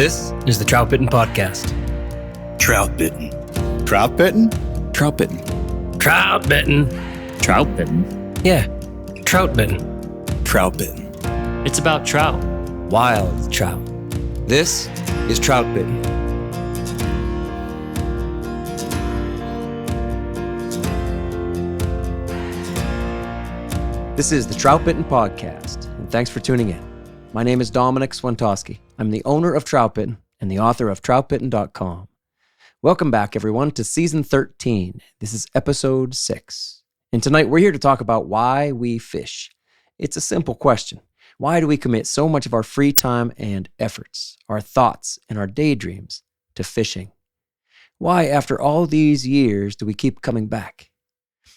This is the Troutbitten podcast. Troutbitten. Troutbitten? Troutbitten. Troutbitten. Troutbitten? Yeah, Troutbitten. Troutbitten. It's about trout. Wild trout. This is Troutbitten. This is the Troutbitten podcast, and thanks for tuning in. My name is Dominic Swantowski. I'm the owner of Troutbitten and the author of Troutbitten.com. Welcome back, everyone, to Season 13. This is Episode 6. And tonight we're here to talk about why we fish. It's a simple question. Why do we commit so much of our free time and efforts, our thoughts and our daydreams to fishing? Why, after all these years, do we keep coming back?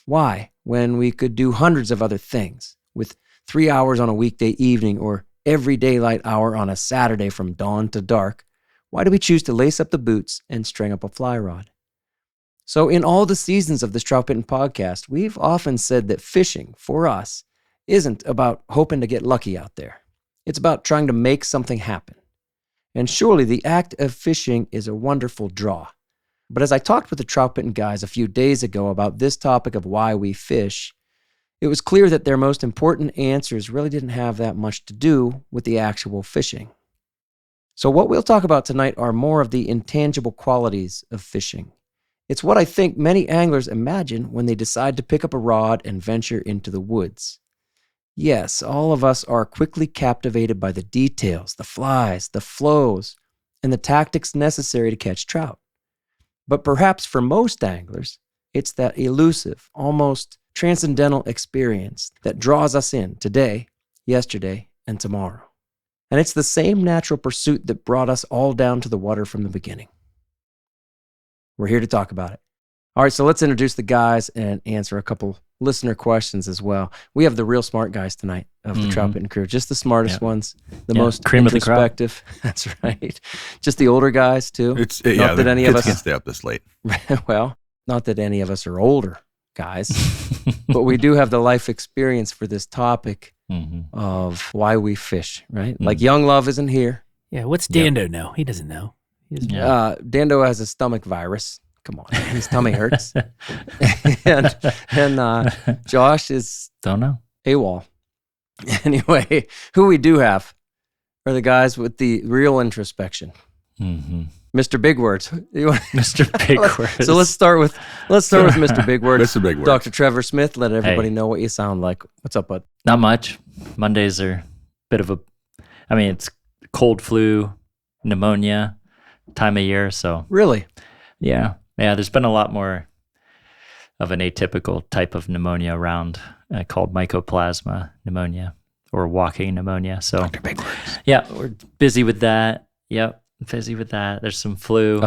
Why, when we could do hundreds of other things, with 3 hours on a weekday evening or every daylight hour on a Saturday from dawn to dark, why do we choose to lace up the boots and string up a fly rod? So in all the seasons of this Troutbitten podcast, we've often said that fishing, for us, isn't about hoping to get lucky out there. It's about trying to make something happen. And surely the act of fishing is a wonderful draw. But as I talked with the Troutbitten guys a few days ago about this topic of why we fish, it was clear that their most important answers really didn't have that much to do with the actual fishing. So what we'll talk about tonight are more of the intangible qualities of fishing. It's what I think many anglers imagine when they decide to pick up a rod and venture into the woods. Yes, all of us are quickly captivated by the details, the flies, the flows, and the tactics necessary to catch trout. But perhaps for most anglers, it's that elusive, almost transcendental experience that draws us in today, yesterday, and tomorrow. And it's the same natural pursuit that brought us all down to the water from the beginning. We're here to talk about it. All right, so let's introduce the guys and answer a couple listener questions as well. We have the real smart guys tonight of the Troutbitten crew, just the smartest ones, the most cream of the crop. introspective. That's right. Just the older guys too. Not that any of us can't stay up this late. Well, not that any of us are older guys, but we do have the life experience for this topic of why we fish, right? Like young love isn't here. Yeah, what's Dando know? He doesn't know. Dando has a stomach virus. Come on, his tummy hurts. and Josh is Don't know. AWOL. Anyway, who we do have are the guys with the real introspection. Mr. Big Words. Mr. Big Words. So let's start with Mr. Big Words. Mr. Big Words. Dr. Trevor Smith, let everybody know what you sound like. What's up, bud? Not much. Mondays are a bit of it's cold flu, pneumonia time of year. So Really? yeah, there's been a lot more of an atypical type of pneumonia around called mycoplasma pneumonia or walking pneumonia. So Dr. Big Words. yeah, we're busy with that. Yep. Busy with that. There's some flu.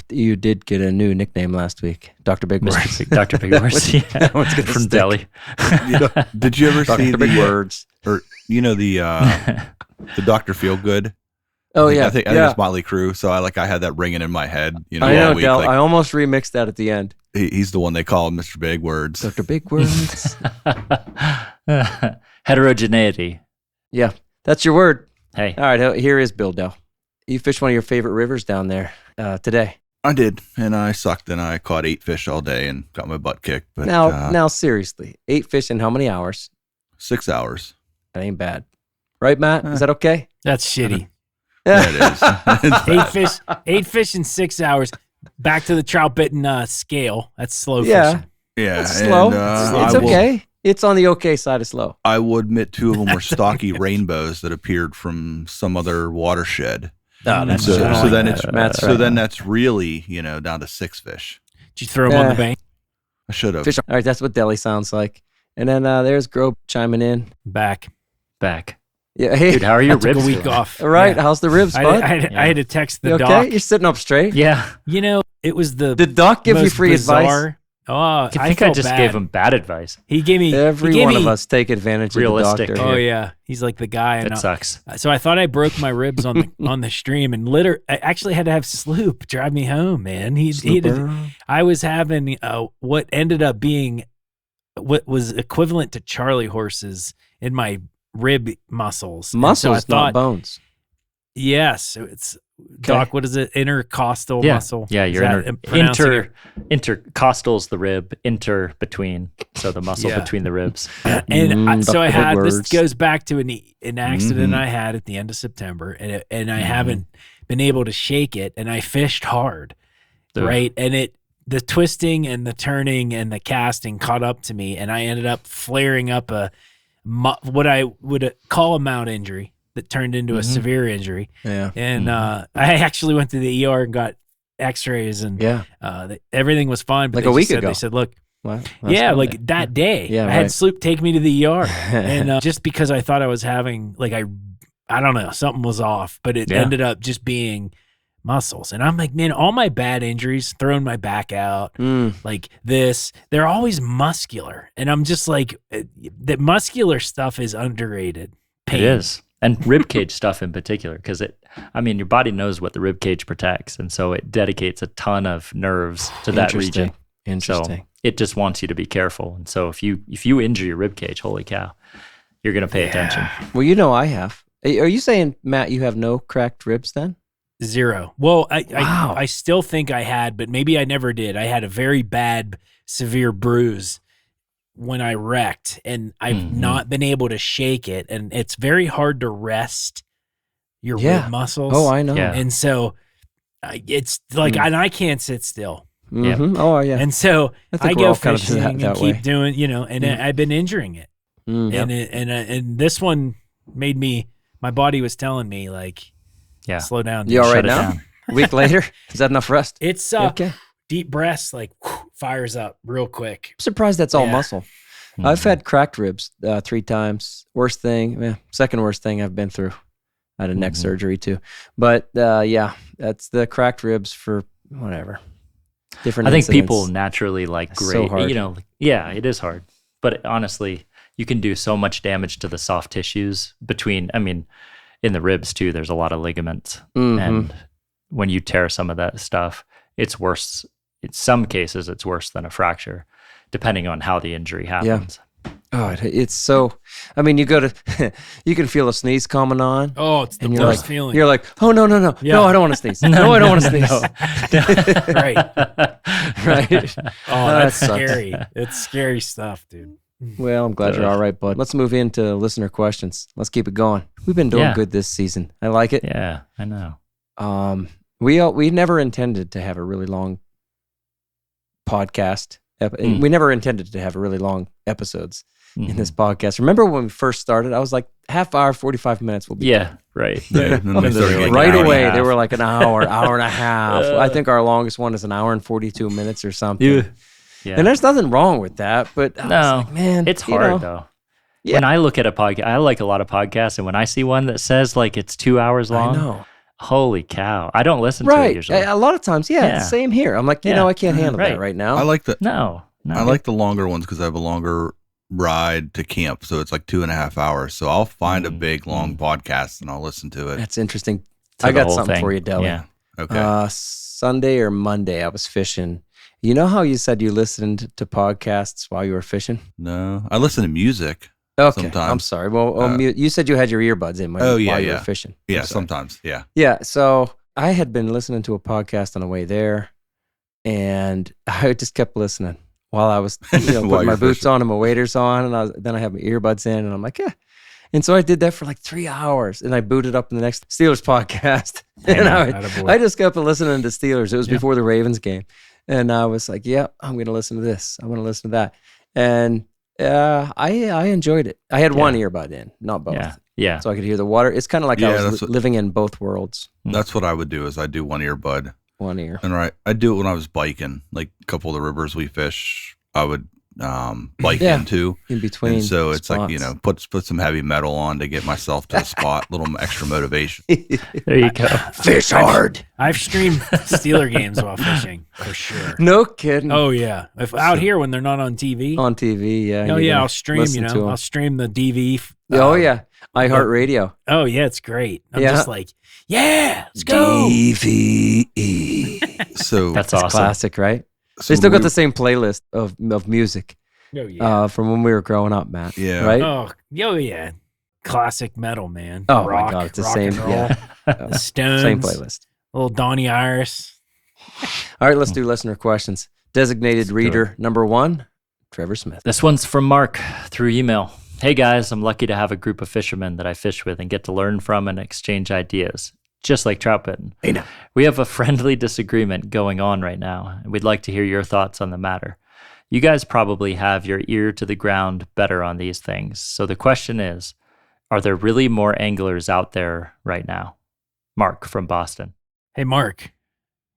You did get a new nickname last week, Dr. Big Words. Dr. Big Words. That one's gonna From stick. Delhi. Did you ever see Dr. Big the Words. or the Dr. Feelgood? Oh, I yeah. think it's Motley Crue. So I had that ringing in my head. I know, all week. Del. Like, I almost remixed that at the end. he's the one they call Mr. Big Words. Dr. Big Words. Heterogeneity. Yeah, that's your word. Hey. All right, here is Bill Del. You fished one of your favorite rivers down there today. I did, and I sucked, and I caught 8 fish all day and got my butt kicked. But Now, seriously, 8 fish in how many hours? 6 hours. That ain't bad. Right, Matt? Is that okay? That's shitty. Yeah, it is. Eight fish in 6 hours. Back to the Troutbitten scale. That's slow Yeah. fishing. Yeah, It's slow. and, It's okay. It's on the okay side of slow. I will admit 2 of them were stocky rainbows that appeared from some other watershed. Oh, that's So, just so like then that. it's Matt's so right. then that's really down to 6 fish. Did you throw them on the bank? I should have. Fish. All right, that's what Deli sounds like. And then there's Grove chiming in. Back. Yeah, hey, Dude, how are your Took a ribs week doing? off. all right. Yeah. How's the ribs, I bud? had to text the You okay? doc. You're sitting up straight. Yeah. It was the Did Doc give you most free advice? bizarre. Oh, I think I felt just bad. gave him bad advice. He gave me Every he gave one me, of us take advantage Realistic. of the doctor. Oh here. yeah, he's like the guy. It sucks. So I thought I broke my ribs on the on the stream, and I actually had to have Sloop drive me home. Man, I was having what ended up being what was equivalent to Charlie horses in my rib muscles. And Muscles, so I thought, not bones. Yes, it's Doc, what is it? Intercostal muscle. Yeah, your intercostal's the rib, between. So the muscle between the ribs. And so I had words. this goes back to an accident I had at the end of September, and I haven't been able to shake it. And I fished hard, right? And the twisting and the turning and the casting caught up to me, and I ended up flaring up what I would call a mount injury that turned into a severe injury. Yeah. And I actually went to the ER and got x-rays, and everything was fine. But like a week ago. They said, look, Well, like that day, I had Sloop take me to the ER. And just because I thought I was having, like, I don't know, something was off, but it ended up just being muscles. And I'm like, man, all my bad injuries, throwing my back out, like this, they're always muscular. And I'm just like, the muscular stuff is underrated. Pain. It is. And rib cage stuff in particular, because your body knows what the rib cage protects. And so it dedicates a ton of nerves to that region. Interesting. So it just wants you to be careful. And so if you injure your rib cage, holy cow, you're going to pay attention. Well, I have. Are you saying, Matt, you have no cracked ribs then? 0. Well, I still think I had, but maybe I never did. I had a very bad, severe bruise when I wrecked, and I've not been able to shake it. And it's very hard to rest your rib muscles. Oh, I know. Yeah. And so it's like, and I can't sit still. Mm-hmm. Oh, yeah. And so I go fishing and keep way. doing, and I've been injuring it. And this one made me, my body was telling me, like, slow down. You all right Shut it now? down. A week later? Is that enough rest? It's okay. Deep breaths, like, fires up real quick. I'm surprised that's all muscle. I've had cracked ribs 3 times. Second worst thing I've been through. I had a neck surgery too. But that's the cracked ribs for whatever. Different I think incidents. people naturally like So great, hard. it is hard. But honestly, you can do so much damage to the soft tissues in the ribs too, there's a lot of ligaments. And when you tear some of that stuff, it's worse. In some cases, it's worse than a fracture, depending on how the injury happens. Oh, it's so, you go to, you can feel a sneeze coming on. Oh, it's the and worst feeling. You're like, oh, no. Yeah. No, I don't want to sneeze. No, I don't want to sneeze. Right. Oh, that's scary. It's scary stuff, dude. Well, I'm glad you're all right, bud. Let's move into listener questions. Let's keep it going. We've been doing good this season. I like it. Yeah, I know. We never intended to have a really long podcast. We never intended to have really long episodes in this podcast. Remember when we first started? I was like, half hour, 45 minutes will be done. Right. Right away, they were like an hour, hour and a half. I think our longest one is an hour and 42 minutes or something. Yeah. And there's nothing wrong with that, but I was like, man, it's hard though. Yeah. When I look at a podcast, I like a lot of podcasts, and when I see one that says like it's 2 hours long, I know. Holy cow. I don't listen to it usually. A lot of times, same here. I'm like, I can't handle that right now. I like the I like the longer ones because I have a longer ride to camp, so it's like 2.5 hours. So I'll find a big long podcast and I'll listen to it. That's interesting. I got something for you, Deli. Yeah. Okay. Sunday or Monday, I was fishing. You know how you said you listened to podcasts while you were fishing? No, I listen to music. Okay, sometimes. I'm sorry. Well, you said you had your earbuds in while you were fishing. Yeah, sometimes. Yeah. Yeah. So I had been listening to a podcast on the way there, and I just kept listening while I was putting my boots on and my waders on, and then I had my earbuds in, and I'm like, yeah. And so I did that for like 3 hours, and I booted up in the next Steelers podcast, and I just kept listening to Steelers. It was before the Ravens game, and I was like, yeah, I'm going to listen to this. I'm going to listen to that, and I enjoyed it. I had one earbud in, not both. Yeah. So I could hear the water. It's kind of like I was living in both worworlds. That's what I would do is I do one earbud. One ear. And I do it when I was biking, like a couple of the rivers we fish, I would bike into. In between. And so it's spots. like, put some heavy metal on to get myself to the spot, little extra motivation. There you go. Fish hard. I've streamed Steeler games while fishing, for sure. No kidding. Oh, yeah. If out here when they're not on TV. On TV, yeah. Oh, yeah, I'll stream, I'll stream the DV. iHeartRadio. Oh, yeah, it's great. I'm just like, let's go. DVE. So that's awesome. Classic, right? So they still got the same playlist of music from when we were growing up, Matt. Yeah. Right? Oh, yeah. Classic metal, man. Oh, rock, my God. It's the rock same. and roll. Yeah. The Stones. Same playlist. little Donnie Iris. All right, let's do listener questions. Designated reader number 1, Trevor Smith. This one's from Mark through email. Hey guys, I'm lucky to have a group of fishermen that I fish with and get to learn from and exchange ideas, just like Troutbitten. Hey now. We have a friendly disagreement going on right now, and we'd like to hear your thoughts on the matter. You guys probably have your ear to the ground better on these things. So the question is, are there really more anglers out there right now? Mark from Boston. Hey, Mark,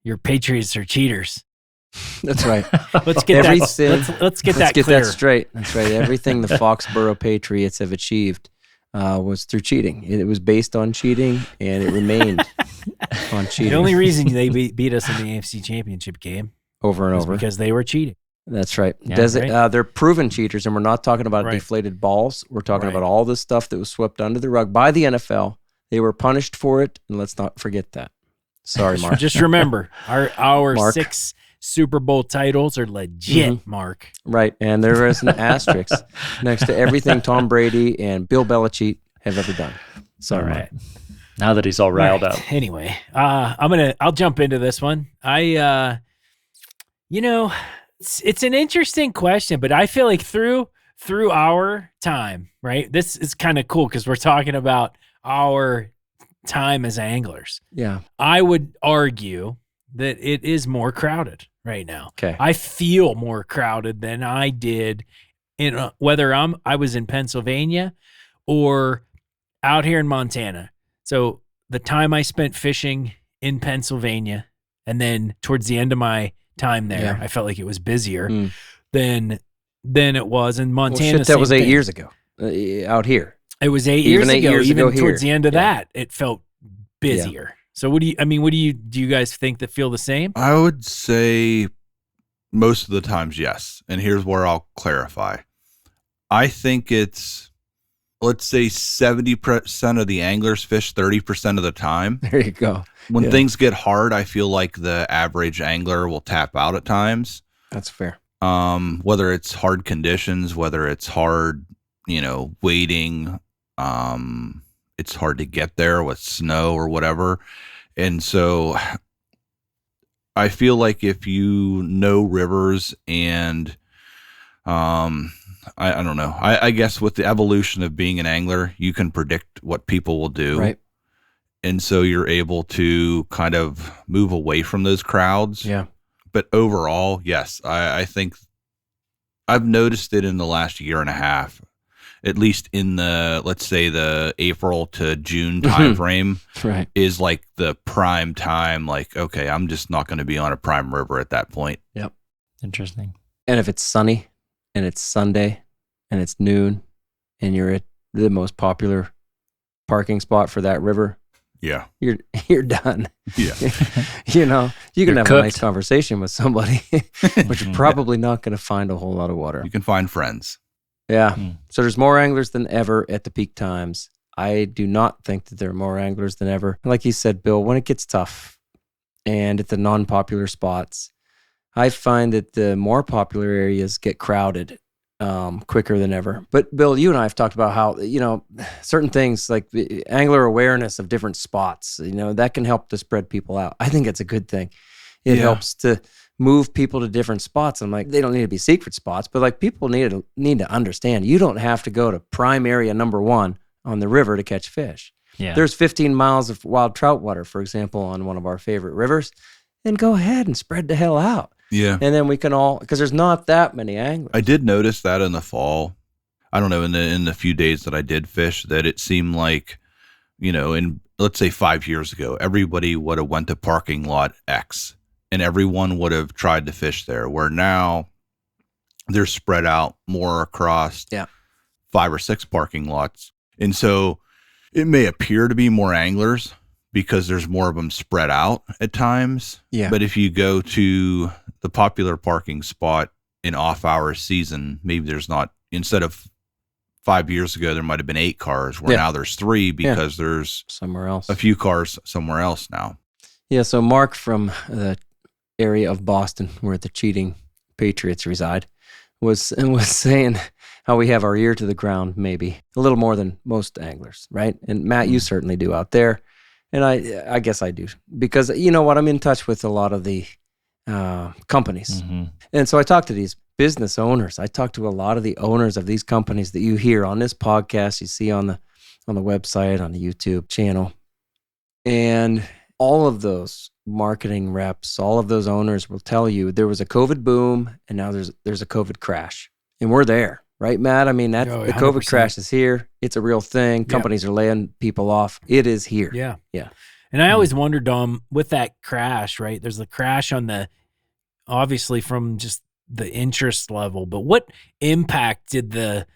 your Patriots are cheaters. That's right. Let's get let's get that clear. That straight. That's right. Everything the Foxborough Patriots have achieved was through cheating. It was based on cheating, and it remained on cheating. The only reason they beat us in the AFC Championship game over and over because they were cheating. That's right. Yeah, right. They're proven cheaters, and we're not talking about deflated balls. We're talking about all this stuff that was swept under the rug by the NFL. They were punished for it, and let's not forget that. Sorry, Mark. Just remember, our Mark. 6 Super Bowl titles are legit, Mark. Right, and there is an asterisk next to everything Tom Brady and Bill Belichick have ever done. All right. Now that he's all riled up. Anyway, I'll jump into this one. It's an interesting question, but I feel like through our time, right? This is kind of cool because we're talking about our time as anglers. Yeah. I would argue that it is more crowded right now. Okay. I feel more crowded than I did in whether I was in Pennsylvania or out here in Montana. So the time I spent fishing in Pennsylvania and then towards the end of my time there, I felt like it was busier than it was in Montana. Well, that was 8 years ago out here. It was 8 years ago. Even towards the end of that, it felt busier. Yeah. So do you guys think that feel the same? I would say most of the times, yes. And here's where I'll clarify. I think it's, let's say 70% of the anglers fish 30% of the time. There you go. When things get hard, I feel like the average angler will tap out at times. That's fair. Whether it's hard conditions, whether it's hard, waiting, it's hard to get there with snow or whatever. And so I feel like if you know rivers and, I don't know. I guess with the evolution of being an angler, you can predict what people will do. Right. And so you're able to kind of move away from those crowds. Yeah. But overall, yes, I think I've noticed it in the last year and a half, at least in the, let's say the April to June time frame, right, is like the prime time. Like, okay, I'm just not going to be on a prime river at that point. Yep. Interesting. And if it's sunny and it's Sunday and it's noon and you're at the most popular parking spot for that river, yeah, you're done. Yeah. You can have cooked. a nice conversation with somebody, but you're probably not going to find a whole lot of water. You can find friends. Yeah. So there's more anglers than ever at the peak times. I do not think that there are more anglers than ever. Like you said, Bill, when it gets tough and at the non-popular spots, I find that the more popular areas get crowded quicker than ever. But Bill, you and I have talked about how, certain things like the angler awareness of different spots, that can help to spread people out. I think it's a good thing. It helps to move people to different spots. I'm like, they don't need to be secret spots, but like people need to understand you don't have to go to prime area number 1 on the river to catch fish. Yeah. There's 15 miles of wild trout water, for example, on one of our favorite rivers. Then go ahead and spread the hell out. Yeah. And then we can all, because there's not that many anglers. I did notice that in the fall. I don't know, in the few days that I did fish, that it seemed like, in let's say 5 years ago, everybody would have went to parking lot X and everyone would have tried to fish there, where now they're spread out more across 5 or 6 parking lots. And so it may appear to be more anglers because there's more of them spread out at times. Yeah. But if you go to the popular parking spot in off-hour season, maybe there's not, instead of 5 years ago, there might have been 8 cars, where now there's 3 because there's somewhere else, a few cars somewhere else now. Yeah. So Mark from the area of Boston where the cheating Patriots reside was saying how we have our ear to the ground, maybe a little more than most anglers, right? And Matt, you certainly do out there. And I guess I do, because you know what, I'm in touch with a lot of the companies. And so I talk to these business owners. I talk to a lot of the owners of these companies that you hear on this podcast, you see on the website, on the YouTube channel. And all of those marketing reps, all of those owners will tell you there was a COVID boom and now there's a COVID crash. And we're there, right, Matt? I mean, the COVID crash is here. It's a real thing. Companies are laying people off. It is here. Yeah. Yeah. And I always wonder, Dom, with that crash, right? There's the crash on obviously from just the interest level, but what impact did the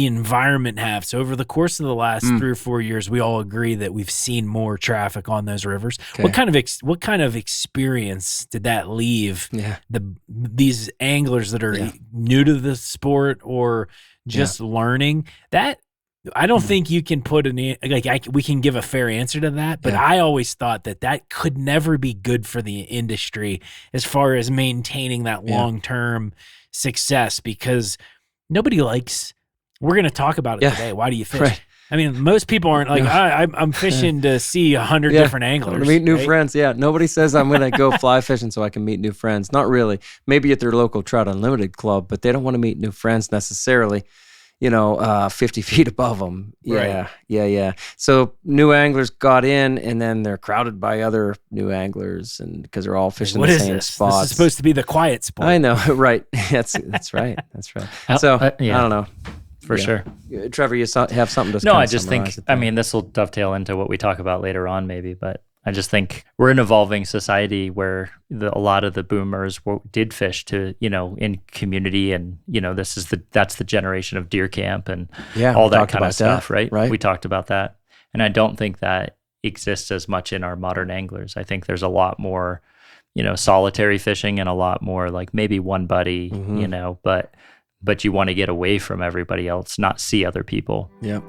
environment have? So over the course of the last 3 or 4 years, we all agree that we've seen more traffic on those rivers. Okay. What kind of experience did that leave these anglers that are new to the sport or just learning? That I don't think you can put we can give a fair answer to that, but I always thought that could never be good for the industry as far as maintaining that long-term success, because nobody likes. We're going to talk about it today. Why do you fish? Right. I mean, most people aren't like, I'm fishing to see 100 different anglers. Meet new friends. Yeah. Nobody says I'm going to go fly fishing so I can meet new friends. Not really. Maybe at their local Trout Unlimited club, but they don't want to meet new friends necessarily, 50 feet above them. Yeah. Right. Yeah. So new anglers got in, and then they're crowded by other new anglers, and because they're all fishing the same spots. This is supposed to be the quiet spot. I know. Right. That's right. That's right. So I don't know. For sure. Trevor, you have something to say? No, I just think, this will dovetail into what we talk about later on maybe, but I just think we're an evolving society where a lot of the boomers did fish to, in community, and, that's the generation of deer camp and all that kind of stuff, right? We talked about that. And I don't think that exists as much in our modern anglers. I think there's a lot more, solitary fishing and a lot more like maybe one buddy, but you want to get away from everybody else, not see other people. Yep.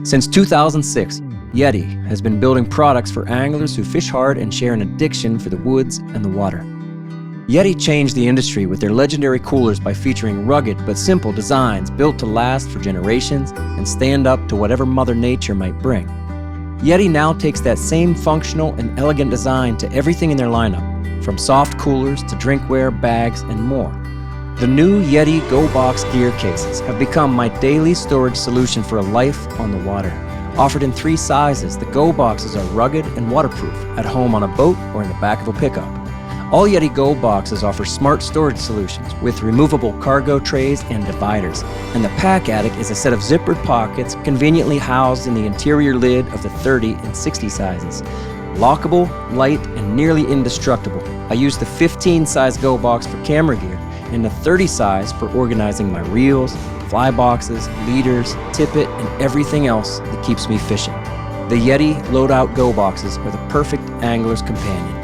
Since 2006, Yeti has been building products for anglers who fish hard and share an addiction for the woods and the water. Yeti changed the industry with their legendary coolers by featuring rugged but simple designs built to last for generations and stand up to whatever Mother Nature might bring. Yeti now takes that same functional and elegant design to everything in their lineup, from soft coolers to drinkware, bags, and more. The new Yeti Go Box gear cases have become my daily storage solution for a life on the water. Offered in 3 sizes, the Go Boxes are rugged and waterproof at home on a boat or in the back of a pickup. All Yeti Go Boxes offer smart storage solutions with removable cargo trays and dividers, and the Pack Attic is a set of zippered pockets conveniently housed in the interior lid of the 30 and 60 sizes. Lockable, light, and nearly indestructible. I use the 15 size Go Box for camera gear and the 30 size for organizing my reels, fly boxes, leaders, tippet, and everything else that keeps me fishing. The Yeti Loadout Go Boxes are the perfect angler's companion.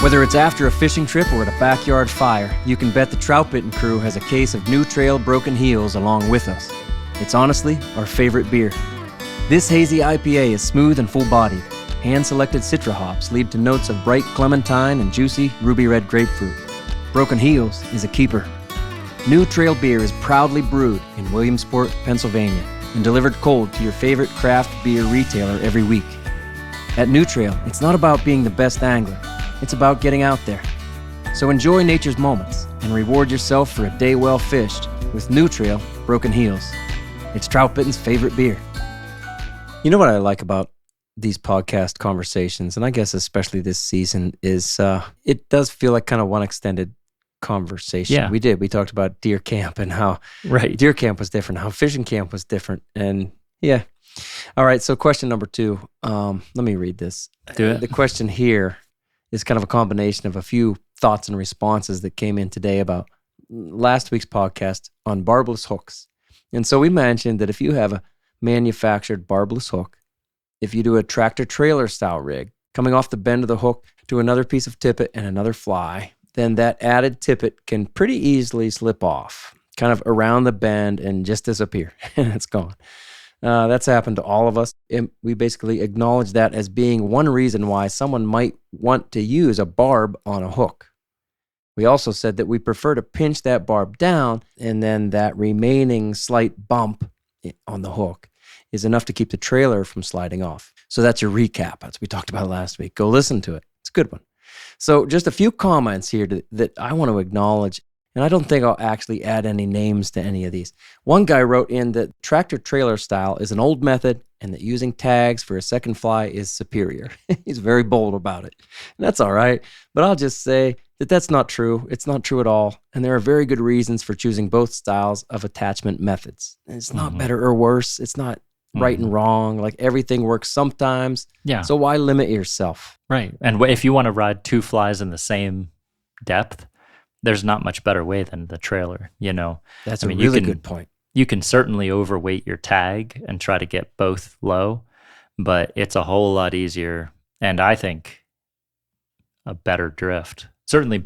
Whether it's after a fishing trip or at a backyard fire, you can bet the Troutbitten crew has a case of New Trail Broken Heels along with us. It's honestly our favorite beer. This hazy IPA is smooth and full-bodied. Hand-selected Citra hops lead to notes of bright clementine and juicy ruby red grapefruit. Broken Heels is a keeper. New Trail beer is proudly brewed in Williamsport, Pennsylvania, and delivered cold to your favorite craft beer retailer every week. At New Trail, it's not about being the best angler. It's about getting out there. So enjoy nature's moments and reward yourself for a day well fished with New Trail Broken Heels. It's Troutbitten's favorite beer. You know what I like about these podcast conversations, and I guess especially this season, is it does feel like kind of one extended conversation. Yeah. We talked about deer camp and how deer camp was different, how fishing camp was different. And yeah. All right, so question number 2. Let me read this. Do it. The question here is kind of a combination of a few thoughts and responses that came in today about last week's podcast on barbless hooks. And so we mentioned that if you have a manufactured barbless hook, if you do a tractor trailer style rig, coming off the bend of the hook to another piece of tippet and another fly, then that added tippet can pretty easily slip off, kind of around the bend and just disappear, and it's gone. That's happened to all of us. And we basically acknowledge that as being one reason why someone might want to use a barb on a hook. We also said that we prefer to pinch that barb down, and then that remaining slight bump on the hook is enough to keep the trailer from sliding off. So that's your recap. That's what we talked about last week. Go listen to it. It's a good one. So just a few comments here that I want to acknowledge. And I don't think I'll actually add any names to any of these. One guy wrote in that tractor trailer style is an old method and that using tags for a second fly is superior. He's very bold about it. And that's all right. But I'll just say that that's not true. It's not true at all. And there are very good reasons for choosing both styles of attachment methods. And it's not better or worse. It's not right and wrong. Like everything works sometimes. Yeah. So why limit yourself? Right. And if you want to ride 2 flies in the same depth, there's not much better way than the trailer, you know. That's a really good point. You can certainly overweight your tag and try to get both low, but it's a whole lot easier, and I think a better drift. Certainly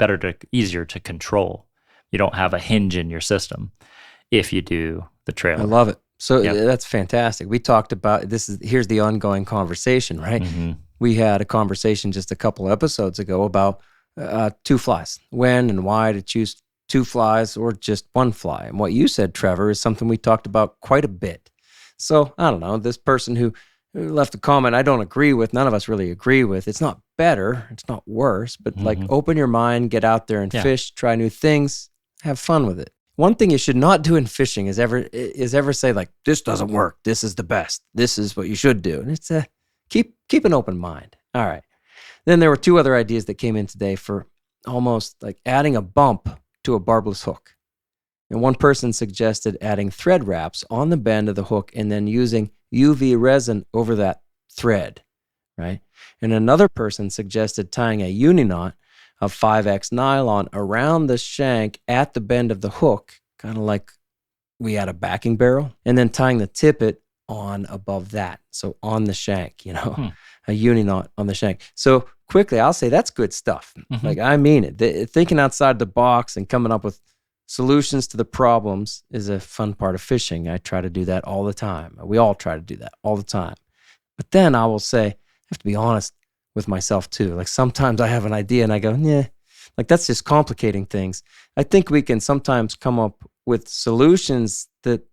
easier to control. You don't have a hinge in your system if you do the trailer. I love it. So that's fantastic. We talked about here's the ongoing conversation, right? Mm-hmm. We had a conversation just a couple episodes ago about 2 flies, when and why to choose 2 flies or just 1 fly. And what you said, Trevor, is something we talked about quite a bit. So I don't know, this person who left a comment I don't agree with, none of us really agree with. It's not better, it's not worse, but like open your mind, get out there and fish, try new things, have fun with it. One thing you should not do in fishing is ever say like, this doesn't work, this is the best, this is what you should do. And it's keep an open mind. All right. Then there were 2 other ideas that came in today for almost like adding a bump to a barbless hook. And one person suggested adding thread wraps on the bend of the hook and then using UV resin over that thread, right? And another person suggested tying a uni knot of 5X nylon around the shank at the bend of the hook, kind of like we had a backing barrel, and then tying the tippet on above that. So on the shank, you know, a uni knot on the shank. So quickly, I'll say that's good stuff. Like, I mean it. Thinking outside the box and coming up with solutions to the problems is a fun part of fishing. I try to do that all the time. We all try to do that all the time. But then I will say, I have to be honest with myself too. Like sometimes I have an idea and I go, yeah, like that's just complicating things. I think we can sometimes come up with solutions that,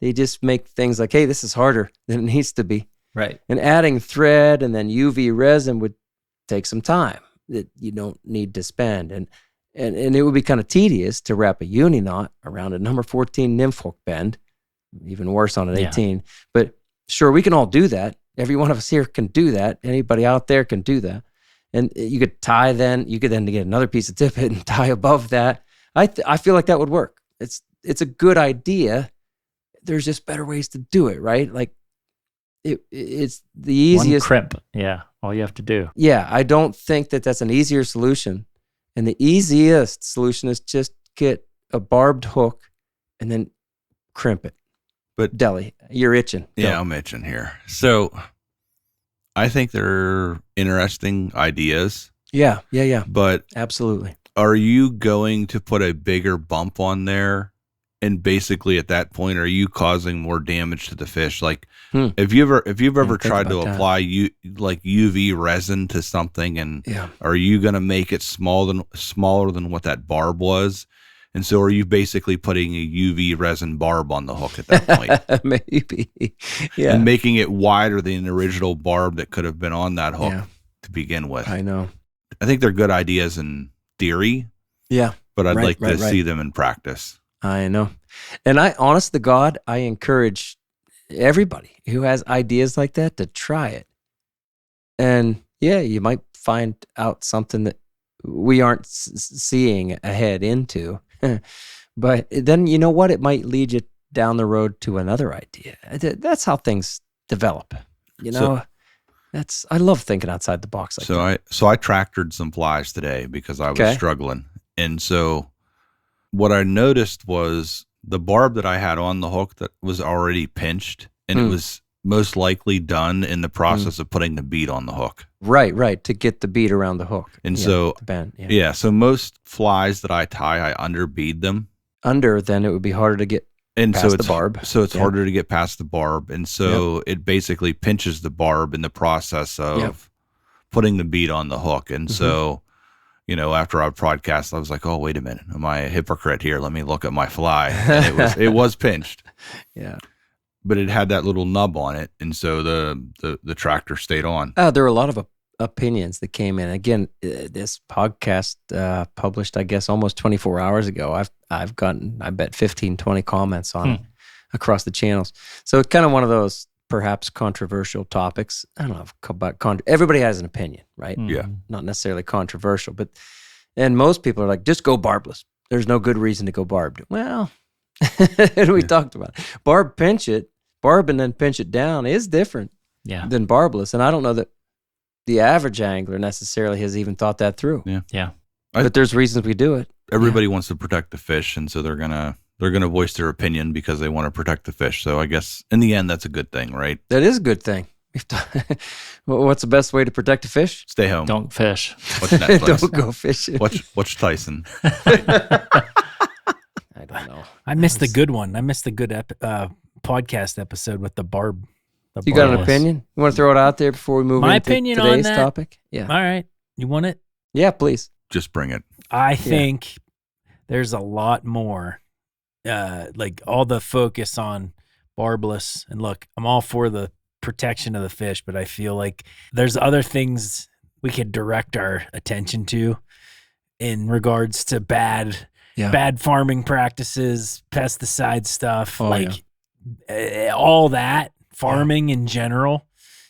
they just make things like, hey, this is harder than it needs to be. Right. And adding thread and then UV resin would take some time that you don't need to spend. And it would be kind of tedious to wrap a uni knot around a number 14 nymph hook bend, even worse on an 18. But sure, we can all do that. Every one of us here can do that. Anybody out there can do that. And you could then get another piece of tippet and tie above that. I feel like that would work. It's a good idea. There's just better ways to do it, right? Like it's the easiest. 1 crimp. Yeah. All you have to do. Yeah. I don't think that that's an easier solution. And the easiest solution is just get a barbed hook and then crimp it. But Deli, you're itching. Yeah, I'm itching here. So I think they're interesting ideas. Yeah. But Absolutely. are you going to put a bigger bump on there? And basically at that point, are you causing more damage to the fish? Like if you've ever tried to apply UV resin to something, and are you going to make it smaller than what that barb was? And so are you basically putting a UV resin barb on the hook at that point? Maybe. Yeah. And making it wider than the original barb that could have been on that hook to begin with. I know. I think they're good ideas in theory. Yeah. But I'd like to see them in practice. I know. And honest to God, I encourage everybody who has ideas like that to try it. And you might find out something that we aren't seeing ahead into. But then you know what? It might lead you down the road to another idea. That's how things develop. You know, I love thinking outside the box like that. So I tractored some flies today because I was struggling. And so what I noticed was the barb that I had on the hook that was already pinched, and it was most likely done in the process of putting the bead on the hook. Right, to get the bead around the hook. And so, the bend, so most flies that I tie, I underbead them. Then it would be harder to get And past so it's the barb. So it's Yeah. harder to get past the barb. And so it basically pinches the barb in the process of putting the bead on the hook. And so, after our podcast, I was like, oh, wait a minute. Am I a hypocrite here? Let me look at my fly. And it was pinched. Yeah. But it had that little nub on it. And so the tractor stayed on. There were a lot of opinions that came in. Again, this podcast published, I guess, almost 24 hours ago. I've gotten, I bet, 15, 20 comments on it across the channels. So it's kind of one of those perhaps controversial topics. I don't know about everybody has an opinion, right? Yeah. Not necessarily controversial, and most people are like, just go barbless. There's no good reason to go barbed. Well, we talked about it. Barb and then pinch it down is different than barbless. And I don't know that the average angler necessarily has even thought that through. Yeah. But there's reasons we do it. Everybody wants to protect the fish, and so they're gonna voice their opinion because they want to protect the fish. So I guess in the end, that's a good thing, right? That is a good thing. What's the best way to protect a fish? Stay home. Don't fish. Watch Netflix. Don't go fishing. Watch Tyson. I don't know. I missed the good one. I missed the good podcast episode with the barb. You got an Barbless. opinion? You want to throw it out there before we move My into opinion on today's that? topic? Yeah. All right. You want it? Yeah, please. Just bring it. I think there's a lot more, like all the focus on barbless. And look, I'm all for the protection of the fish, but I feel like there's other things we could direct our attention to in regards to bad farming practices, pesticide stuff, all that. Farming in general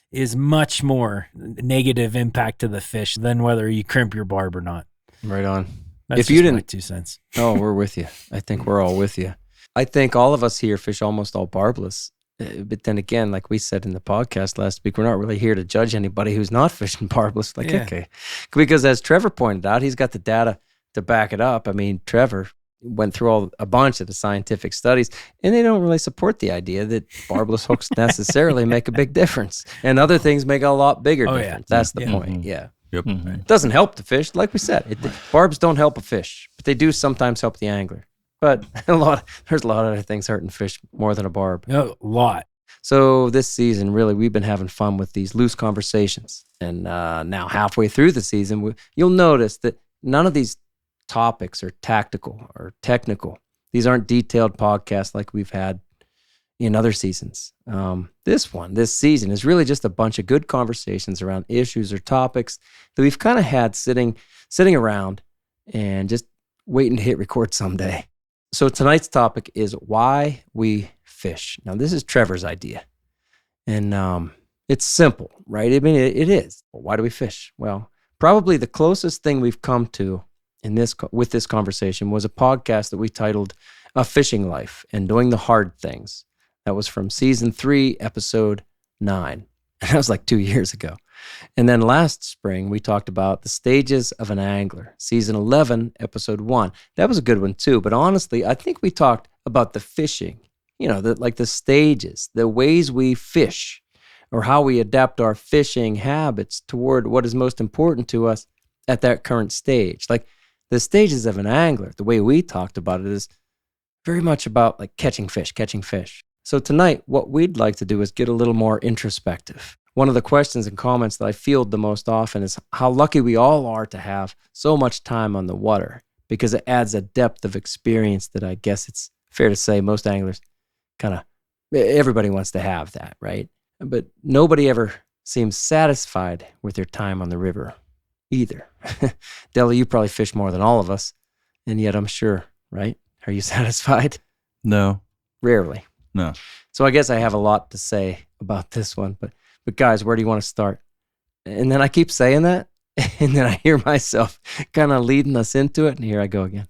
is much more negative impact to the fish than whether you crimp your barb or not. Right on. That's If you just my didn't- 2 cents. Oh, we're with you. I think we're all with you. I think all of us here fish almost all barbless. But then again, like we said in the podcast last week, we're not really here to judge anybody who's not fishing barbless. Like, okay. Because as Trevor pointed out, he's got the data to back it up. I mean, Trevor went through a bunch of the scientific studies, and they don't really support the idea that barbless hooks necessarily make a big difference. And other things make a lot bigger difference. That's the point. Yeah. Yep. It doesn't help the fish. Like we said, barbs don't help a fish, but they do sometimes help the angler. But there's a lot of other things hurting fish more than a barb. A lot. So this season, really, we've been having fun with these loose conversations. And now halfway through the season, you'll notice that none of these topics are tactical or technical. These aren't detailed podcasts like we've had in other seasons. This season is really just a bunch of good conversations around issues or topics that we've kind of had sitting around and just waiting to hit record someday. So tonight's topic is why we fish. Now, this is Trevor's idea. And it's simple, right? I mean, it is. Well, why do we fish? Well, probably the closest thing we've come to with this conversation was a podcast that we titled A Fishing Life and Doing the Hard Things. That was from season 3, episode 9. And that was like 2 years ago. And then last spring, we talked about the stages of an angler, season 11, episode 1. That was a good one too. But honestly, I think we talked about the fishing, the stages, the ways we fish, or how we adapt our fishing habits toward what is most important to us at that current stage. Like the stages of an angler, the way we talked about it is very much about like catching fish. So tonight, what we'd like to do is get a little more introspective. One of the questions and comments that I field the most often is how lucky we all are to have so much time on the water, because it adds a depth of experience that I guess it's fair to say most anglers everybody wants to have that, right? But nobody ever seems satisfied with their time on the river either. Della, you probably fish more than all of us, and yet I'm sure, right? Are you satisfied? No. Rarely. No. So I guess I have a lot to say about this one, but guys, where do you want to start? And then I keep saying that, and then I hear myself kind of leading us into it, and here I go again.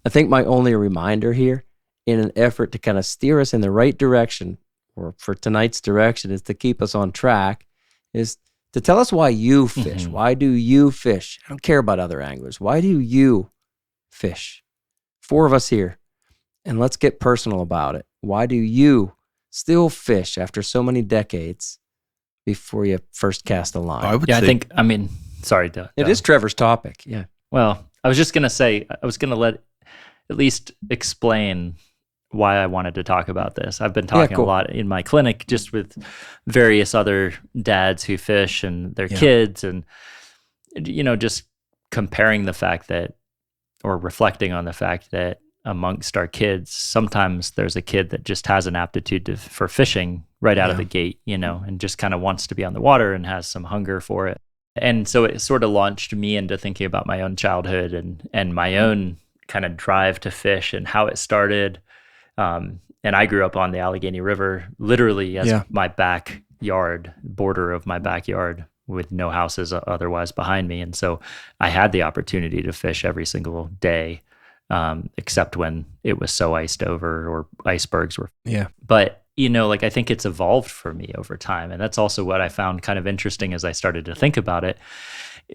I think my only reminder here, in an effort to kind of steer us in the right direction, or for tonight's direction, is to keep us on track, is to tell us why you fish. Mm-hmm. Why do you fish? I don't care about other anglers. Why do you fish? 4 of us here, and let's get personal about it. Why do you still fish after so many decades before you first cast a line? I would say, I mean, sorry. It is Trevor's topic. Yeah. Well, I was just going to say, I was going to at least explain why I wanted to talk about this. I've been talking a lot in my clinic just with various other dads who fish and their kids, and just comparing the fact that, or reflecting on the fact that amongst our kids, sometimes there's a kid that just has an aptitude for fishing right out of the gate, and just kind of wants to be on the water and has some hunger for it. And so it sort of launched me into thinking about my own childhood and my own kind of drive to fish and how it started. And I grew up on the Allegheny River, literally as my backyard, border of my backyard, with no houses otherwise behind me. And so I had the opportunity to fish every single day, except when it was so iced over or icebergs were. Yeah. But, I think it's evolved for me over time. And that's also what I found kind of interesting as I started to think about it.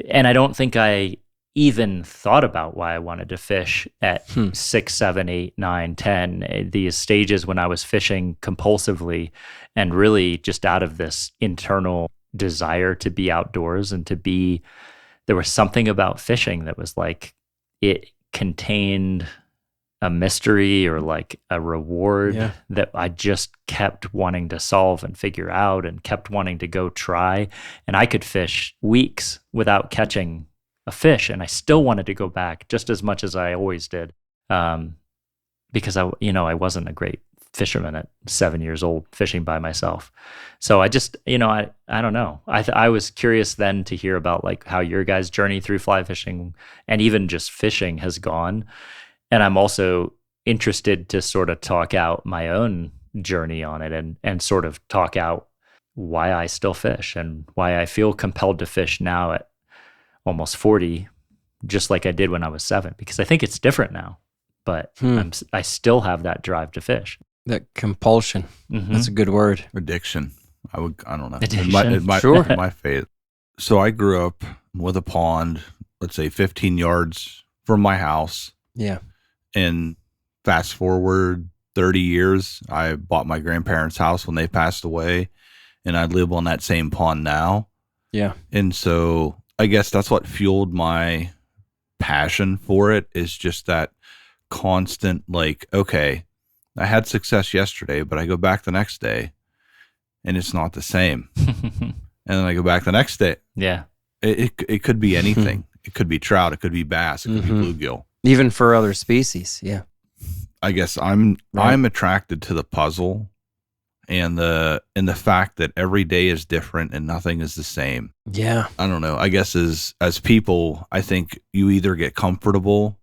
And I don't think I even thought about why I wanted to fish at 6, 7, 8, 9, 10, these stages when I was fishing compulsively and really just out of this internal desire to be outdoors and there was something about fishing that was like, it contained a mystery or like a reward that I just kept wanting to solve and figure out and kept wanting to go try. And I could fish weeks without catching a fish, and I still wanted to go back just as much as I always did, because I wasn't a great fisherman at 7 years old fishing by myself. So I just, I don't know. I was curious then to hear about like how your guys' journey through fly fishing and even just fishing has gone. And I'm also interested to sort of talk out my own journey on it and sort of talk out why I still fish and why I feel compelled to fish now at almost 40, just like I did when I was 7, because I think it's different now, but I still have that drive to fish. That compulsion. That's a good word. Addiction. I don't know. Addiction. My faith. So I grew up with a pond, let's say 15 yards from my house. Yeah. And fast forward 30 years, I bought my grandparents' house when they passed away, and I live on that same pond now. Yeah. And so I guess that's what fueled my passion for it, is just that constant, like, okay, I had success yesterday, but I go back the next day and it's not the same. And then I go back the next day. Yeah. It could be anything. It could be trout. It could be bass. It could be bluegill. Even for other species. Yeah. I guess I'm attracted to the puzzle and the fact that every day is different and nothing is the same. Yeah. I don't know. I guess as people, I think you either get comfortable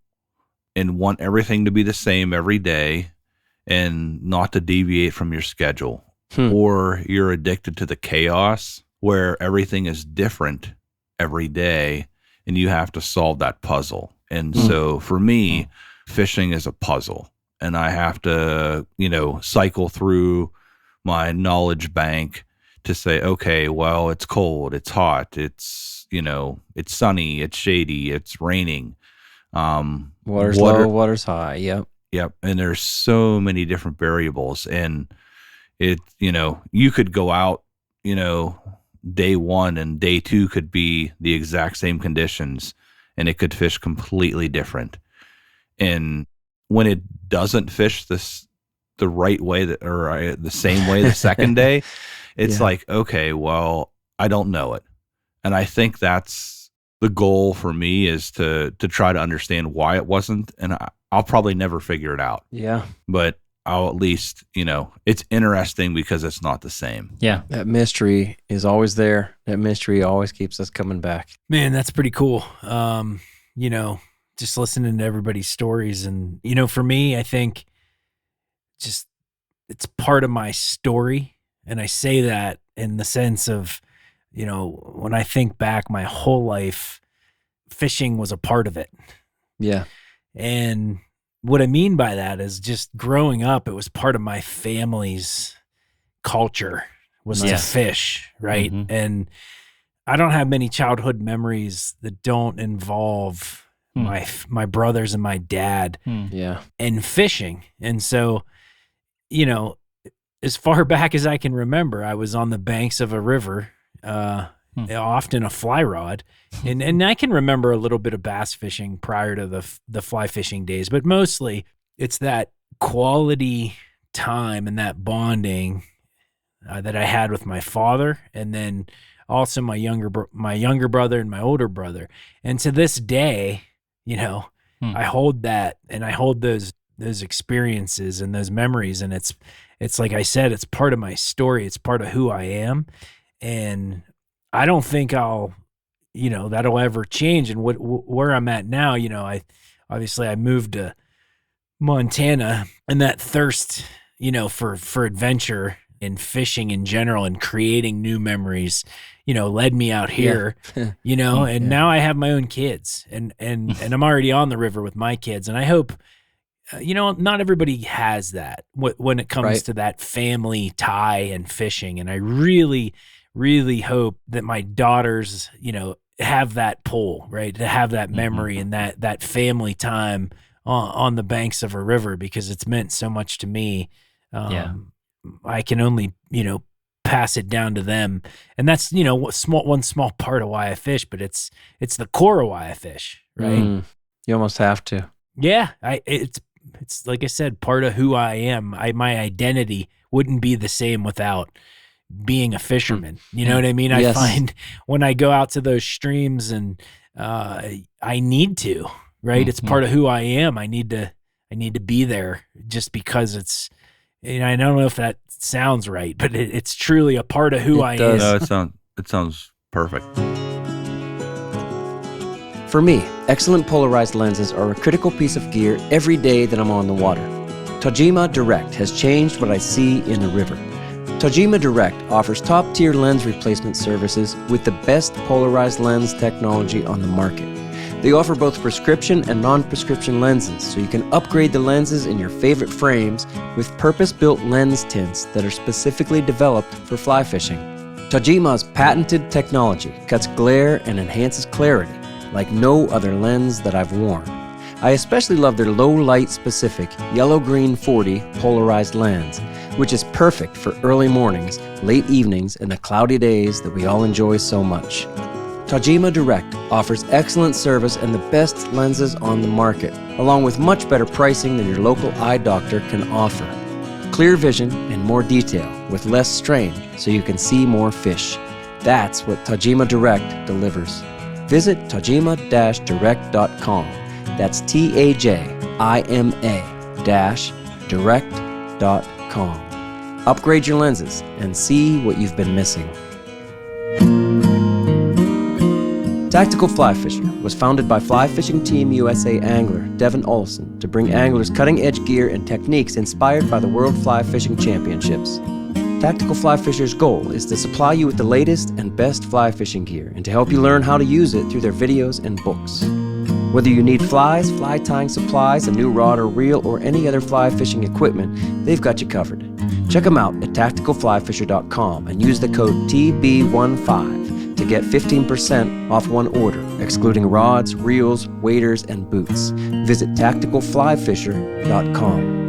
and want everything to be the same every day and not to deviate from your schedule, or you're addicted to the chaos where everything is different every day and you have to solve that puzzle. And so for me, fishing is a puzzle, and I have to, cycle through my knowledge bank to say, okay, well, it's cold, it's hot, it's sunny, it's shady, it's raining. Water's low, water's high. Yep. Yep. And there's so many different variables, and you could go out, day 1 and day 2 could be the exact same conditions, and it could fish completely different. And when it doesn't fish the right way or the same way the second day, it's like, okay, well, I don't know it. And I think that's the goal for me, is to try to understand why it wasn't. And I'll probably never figure it out. Yeah. But I'll at least, it's interesting because it's not the same. Yeah. That mystery is always there. That mystery always keeps us coming back. Man, that's pretty cool. Just listening to everybody's stories. And, for me, I think just it's part of my story. And I say that in the sense of, when I think back my whole life, fishing was a part of it. Yeah. And what I mean by that is just growing up, it was part of my family's culture was to fish, right? And I don't have many childhood memories that don't involve my brothers and my dad and fishing. And so, as far back as I can remember, I was on the banks of a river, often a fly rod. And I can remember a little bit of bass fishing prior to the fly fishing days, but mostly it's that quality time and that bonding that I had with my father, and then also my younger brother and my older brother. And to this day, I hold that, and I hold those experiences and those memories, and it's like I said, it's part of my story. It's part of who I am, and I don't think that'll ever change. And where I'm at now, I moved to Montana, and that thirst, for adventure and fishing in general and creating new memories, led me out here, and now I have my own kids, and I'm already on the river with my kids. And I hope, not everybody has that when it comes to that family tie and fishing. And I really, really hope that my daughters, have that pull, right? To have that memory and that family time on the banks of a river, because it's meant so much to me. I can only, pass it down to them. And that's, one small part of why I fish, but it's the core of why I fish, right? You almost have to. Yeah. It's like I said, part of who I am. My identity wouldn't be the same without being a fisherman. You know what I mean? Yes. I find when I go out to those streams, and I need to, right? It's part of who I am. I need to be there, just because it's, I don't know if that sounds right, but it's truly a part of who I am. No, it sounds perfect. For me, excellent polarized lenses are a critical piece of gear every day that I'm on the water. Tajima Direct has changed what I see in the river. Tajima Direct offers top-tier lens replacement services with the best polarized lens technology on the market. They offer both prescription and non-prescription lenses, so you can upgrade the lenses in your favorite frames with purpose-built lens tints that are specifically developed for fly fishing. Tajima's patented technology cuts glare and enhances clarity like no other lens that I've worn. I especially love their low-light specific yellow-green 40 polarized lens, which is perfect for early mornings, late evenings, and the cloudy days that we all enjoy so much. Tajima Direct offers excellent service and the best lenses on the market, along with much better pricing than your local eye doctor can offer. Clear vision and more detail with less strain, so you can see more fish. That's what Tajima Direct delivers. Visit tajima-direct.com. That's TAJIMA-direct.com. Upgrade your lenses and see what you've been missing. Tactical Fly Fisher was founded by Fly Fishing Team USA angler Devin Olson to bring anglers cutting-edge gear and techniques inspired by the World Fly Fishing Championships. Tactical Fly Fisher's goal is to supply you with the latest and best fly fishing gear and to help you learn how to use it through their videos and books. Whether you need flies, fly tying supplies, a new rod or reel, or any other fly fishing equipment, they've got you covered. Check them out at tacticalflyfisher.com and use the code TB15 to get 15% off one order, excluding rods, reels, waders, and boots. Visit tacticalflyfisher.com.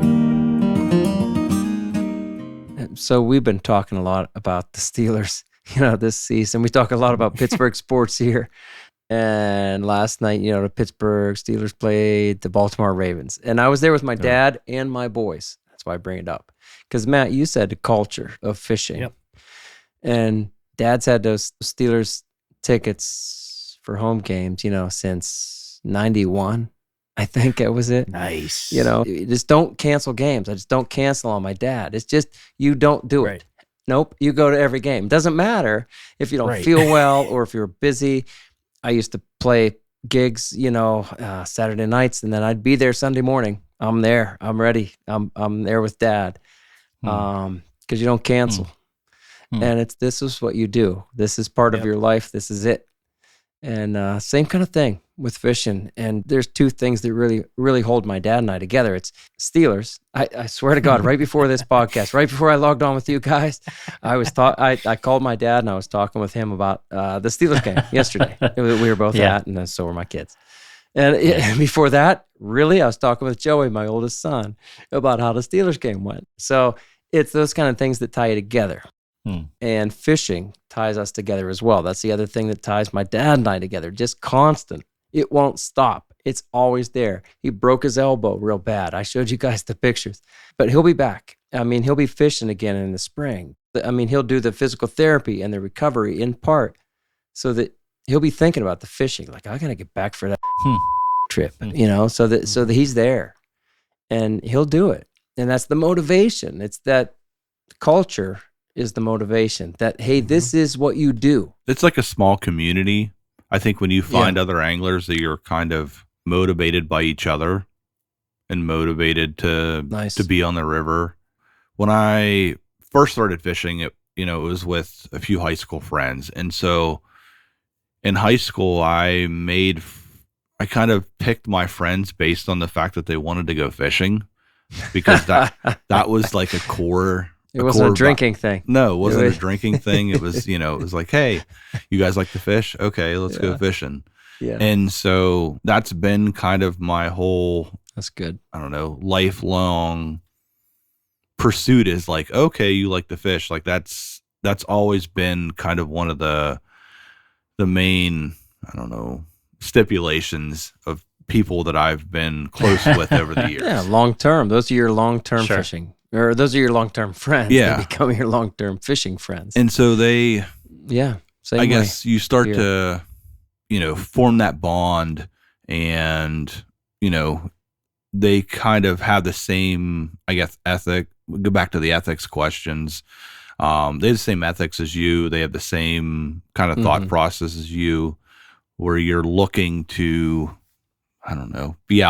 So we've been talking a lot about the Steelers, this season. We talk a lot about Pittsburgh sports here. And last night, the Pittsburgh Steelers played the Baltimore Ravens. And I was there with my dad and my boys. That's why I bring it up. Because, Matt, you said the culture of fishing. Yep. And Dad's had those Steelers tickets for home games, since 91. I think that was it. Nice. Just don't cancel games. I just don't cancel on my dad. It's just, you don't do it. Nope. You go to every game. Doesn't matter if you don't feel well or if you're busy. I used to play gigs, Saturday nights, and then I'd be there Sunday morning. I'm there. I'm ready. I'm there with Dad. Because you don't cancel. And this is what you do. This is part of your life. This is it. And same kind of thing with fishing. And there's two things that really, really hold my dad and I together. It's Steelers. I swear to God, right before this podcast, right before I logged on with you guys, I called my dad and I was talking with him about the Steelers game yesterday. We were both at, and so were my kids. And before that, really, I was talking with Joey, my oldest son, about how the Steelers game went. So it's those kind of things that tie you together. And fishing ties us together as well. That's the other thing that ties my dad and I together. Just constant It won't stop. It's always there. He broke his elbow real bad. I showed you guys the pictures, but he'll be back. I mean, he'll be fishing again in the spring. I mean, he'll do the physical therapy and the recovery in part so that he'll be thinking about the fishing. Like, I got to get back for that trip, you know, so that he's there and he'll do it. And that's the motivation. It's that culture is the motivation that, hey, this is what you do. It's like a small community. I think when you find other anglers that you're kind of motivated by each other and motivated to be on the river. When I first started fishing, it was with a few high school friends. And so in high school, I kind of picked my friends based on the fact that they wanted to go fishing, because that was like a core. It wasn't a drinking thing. No, it wasn't a drinking thing. It was, it was like, hey, you guys like to fish? Okay, let's go fishing. Yeah. And so that's been kind of my whole, that's good. I don't know, lifelong pursuit is like, okay, you like to fish. Like that's always been kind of one of the main, I don't know, stipulations of people that I've been close with over the years. Yeah, long term. Those are your long term fishing. Or those are your long-term friends. Yeah. They become your long-term fishing friends. And so they, same I guess way you start here. to, form that bond, and, they kind of have the same, I guess, ethic. Go back to the ethics questions. They have the same ethics as you. They have the same kind of thought process as you, where you're looking to, I don't know, be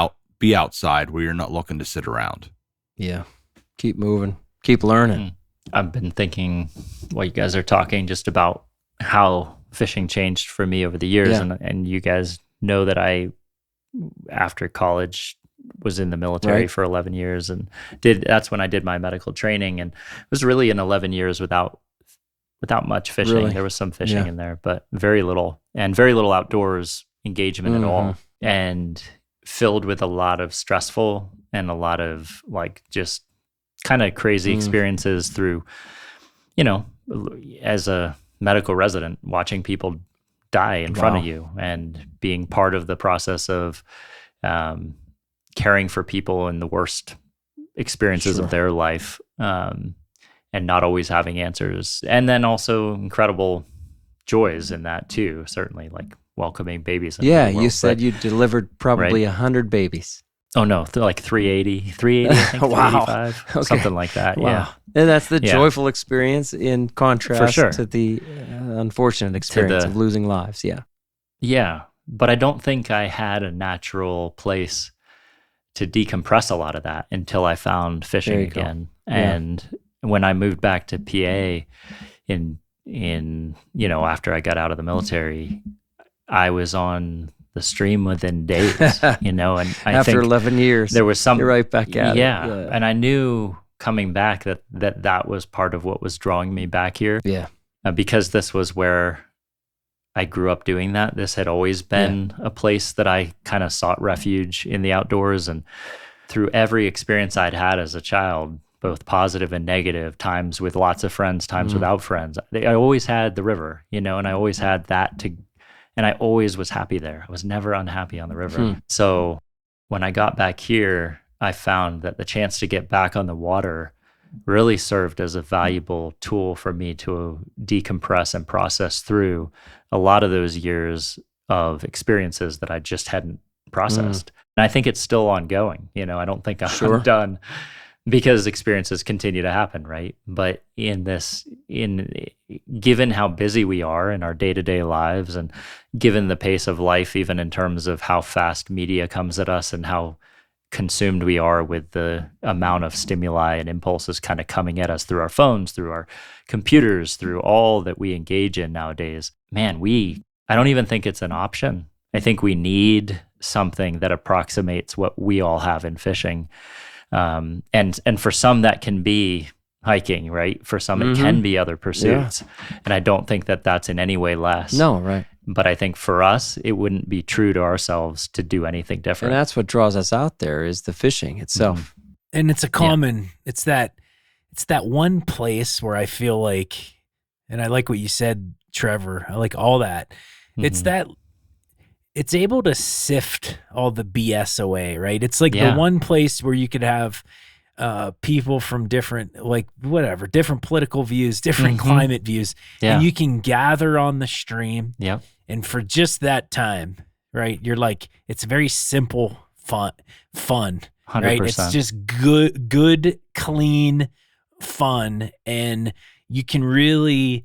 outside, where you're not looking to sit around. Yeah. Keep moving, keep learning. I've been thinking while you guys are talking just about how fishing changed for me over the years. And you guys know that I, after college, was in the military for 11 years and that's when I did my medical training, and it was really in 11 years without much fishing. Really? There was some fishing in there, but very little outdoors engagement at all, and filled with a lot of stressful and a lot of like just kind of crazy experiences through, as a medical resident, watching people die in front of you and being part of the process of caring for people in the worst experiences of their life, and not always having answers. And then also incredible joys in that too, certainly, like welcoming babies. You said you delivered probably 100 babies. Oh no, like 380, I think, 385, something like that. Wow. Yeah. And that's the joyful experience in contrast to the unfortunate experience of losing lives. Yeah. Yeah. But I don't think I had a natural place to decompress a lot of that until I found fishing again. And when I moved back to PA in after I got out of the military, I was on the stream within days, and I after think 11 years, there was some, you're right back at it. Yeah. And I knew coming back that was part of what was drawing me back here. Yeah. Because this was where I grew up doing that. This had always been a place that I kind of sought refuge in the outdoors. And through every experience I'd had as a child, both positive and negative, times with lots of friends, times without friends, I always had the river, and I always had that and I always was happy there. I was never unhappy on the river. So when I got back here, I found that the chance to get back on the water really served as a valuable tool for me to decompress and process through a lot of those years of experiences that I just hadn't processed. And I think it's still ongoing. You know, I don't think I'm done, because experiences continue to happen, right? But given how busy we are in our day-to-day lives, and given the pace of life, even in terms of how fast media comes at us and how consumed we are with the amount of stimuli and impulses kind of coming at us through our phones, through our computers, through all that we engage in nowadays, man, I don't even think it's an option. I think we need something that approximates what we all have in fishing. And for some that can be hiking, right? For some it can be other pursuits. Yeah. And I don't think that that's in any way less. No, right. But I think for us, it wouldn't be true to ourselves to do anything different. And that's what draws us out there, is the fishing itself. And it's a common, it's that one place where I feel like, and I like what you said, Trevor, I like all that. It's that it's able to sift all the BS away, right? It's like Yeah. the one place where you could have people from different, like whatever, different political views, different climate views, Yeah. and you can gather on the stream. Yep. And for just that time, right? You're like, it's very simple, fun, 100%. right? It's just good, clean fun, and you can really,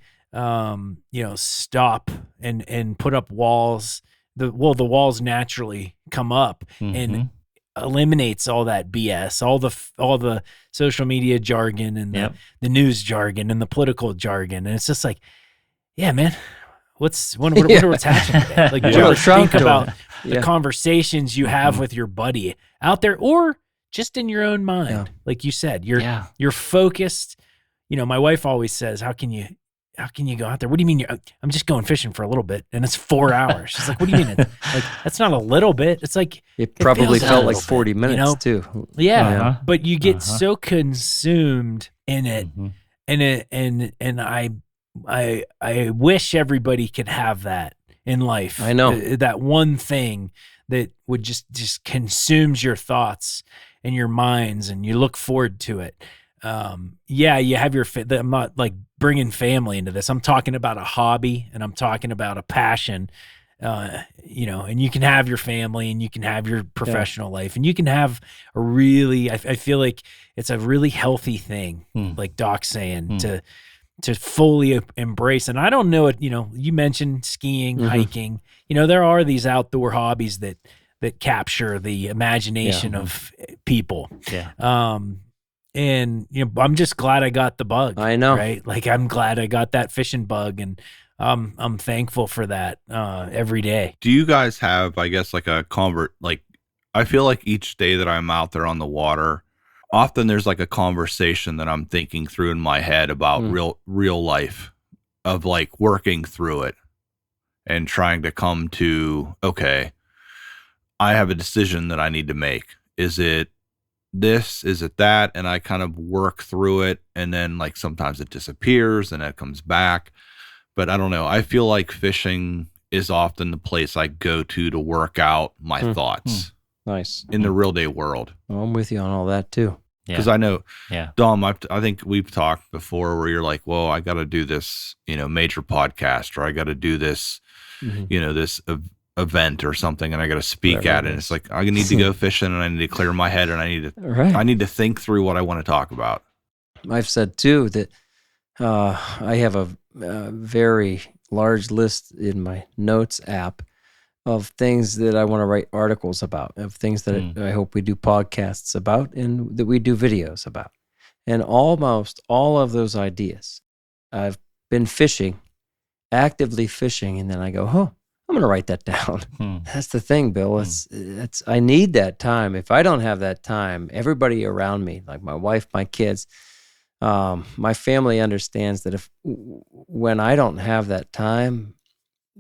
stop and put up walls. The walls naturally come up and eliminates all that BS, all the social media jargon and the news jargon and the political jargon, and it's just like, yeah, man. Wonder what's happening today. Like, just think about the conversations you have with your buddy out there, or just in your own mind. Yeah. Like you said, you're focused. My wife always says, how can you go out there? What do you mean? I'm just going fishing for a little bit, and it's 4 hours. She's like, what do you mean? Like, that's not a little bit. It's like, it probably feels felt a like little 40 bit, minutes too. Yeah. But you get so consumed in it, and I wish everybody could have that in life. I know. That one thing that would just consumes your thoughts and your minds, and you look forward to it. You have your, I'm not like bringing family into this. I'm talking about a hobby, and I'm talking about a passion, and you can have your family, and you can have your professional life, and you can have a really, I feel like it's a really healthy thing, like Doc's saying, to fully embrace. And I don't know it, you mentioned skiing, hiking, there are these outdoor hobbies that capture the imagination of people. Yeah. And I'm just glad I got the bug. I know. Right? Like, I'm glad I got that fishing bug, and I'm thankful for that every day. Do you guys have, I guess, like I feel like each day that I'm out there on the water, often there's like a conversation that I'm thinking through in my head about real life, of like working through it and trying to come to, okay, I have a decision that I need to make. Is it this? Is it that? And I kind of work through it, and then like sometimes it disappears and it comes back. But I don't know. I feel like fishing is often the place I go to work out my thoughts. Nice. In the real day world. Well, I'm with you on all that too. Because I know, Yeah. Dom, I think we've talked before where you're like, well, I got to do this, major podcast, or I got to do this, this event or something, and I got to speak at it. And it's like, I need to go fishing, and I need to clear my head, and I need to think through what I want to talk about. I've said too that I have a very large list in my notes app of things that I want to write articles about, of things that I hope we do podcasts about, and that we do videos about. And almost all of those ideas, I've been actively fishing, and then I go, I'm going to write that down. That's the thing, Bill. I need that time. If I don't have that time, everybody around me, like my wife, my kids, my family understands that when I don't have that time,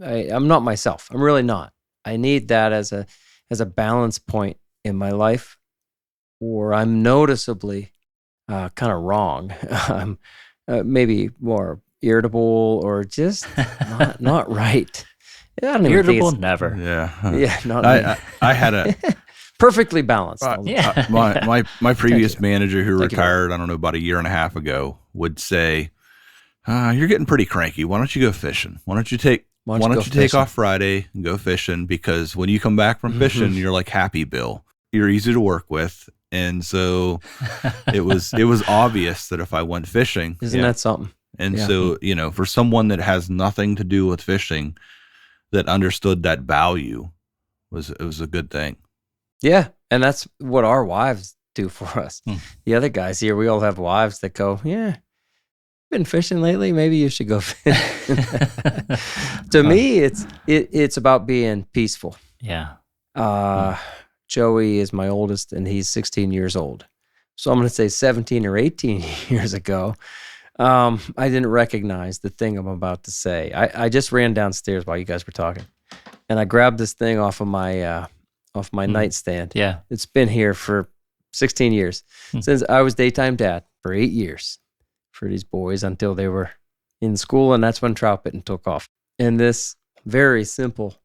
I'm not myself. I'm really not. I need that as a balance point in my life, or I'm noticeably kind of wrong. I'm maybe more irritable, or just not right. I don't even Irritable, think never. Yeah. Yeah, not I had a perfectly balanced. my previous manager who retired, I don't know, about a year and a half ago, would say, "You're getting pretty cranky. Why don't you go fishing? Why don't you take off Friday and go fishing? Because when you come back from fishing, you're like Happy Bill. You're easy to work with." And so it was obvious that if I went fishing, isn't that something? And so, for someone that has nothing to do with fishing, that understood that value, it was a good thing. Yeah, and that's what our wives do for us. The other guys here, we all have wives that go, been fishing lately, maybe you should go fishing. To me, it's about being peaceful. Yeah. Joey is my oldest, and he's 16 years old. So I'm going to say 17 or 18 years ago, I didn't recognize the thing I'm about to say. I just ran downstairs while you guys were talking, and I grabbed this thing off my nightstand. Yeah. It's been here for 16 years, since I was daytime dad for 8 years for these boys until they were in school, and that's when Troutbitten took off. And this very simple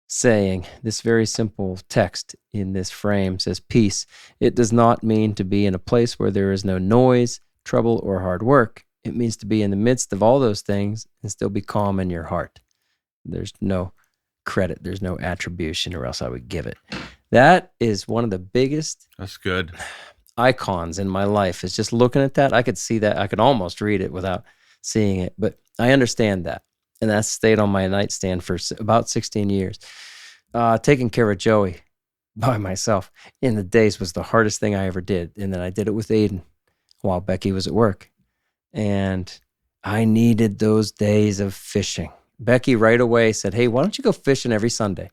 saying, this very simple text in this frame says, peace. It does not mean to be in a place where there is no noise, trouble, or hard work. It means to be in the midst of all those things and still be calm in your heart. There's no credit. There's no attribution, or else I would give it. That is one of the biggest That's good. icons in my life, is just looking at that. I could see that. I could almost read it without seeing it, but I understand that. And that stayed on my nightstand for about 16 years. Taking care of Joey by myself in the days was the hardest thing I ever did. And then I did it with Aiden while Becky was at work. And I needed those days of fishing. Becky right away said, hey, why don't you go fishing every Sunday?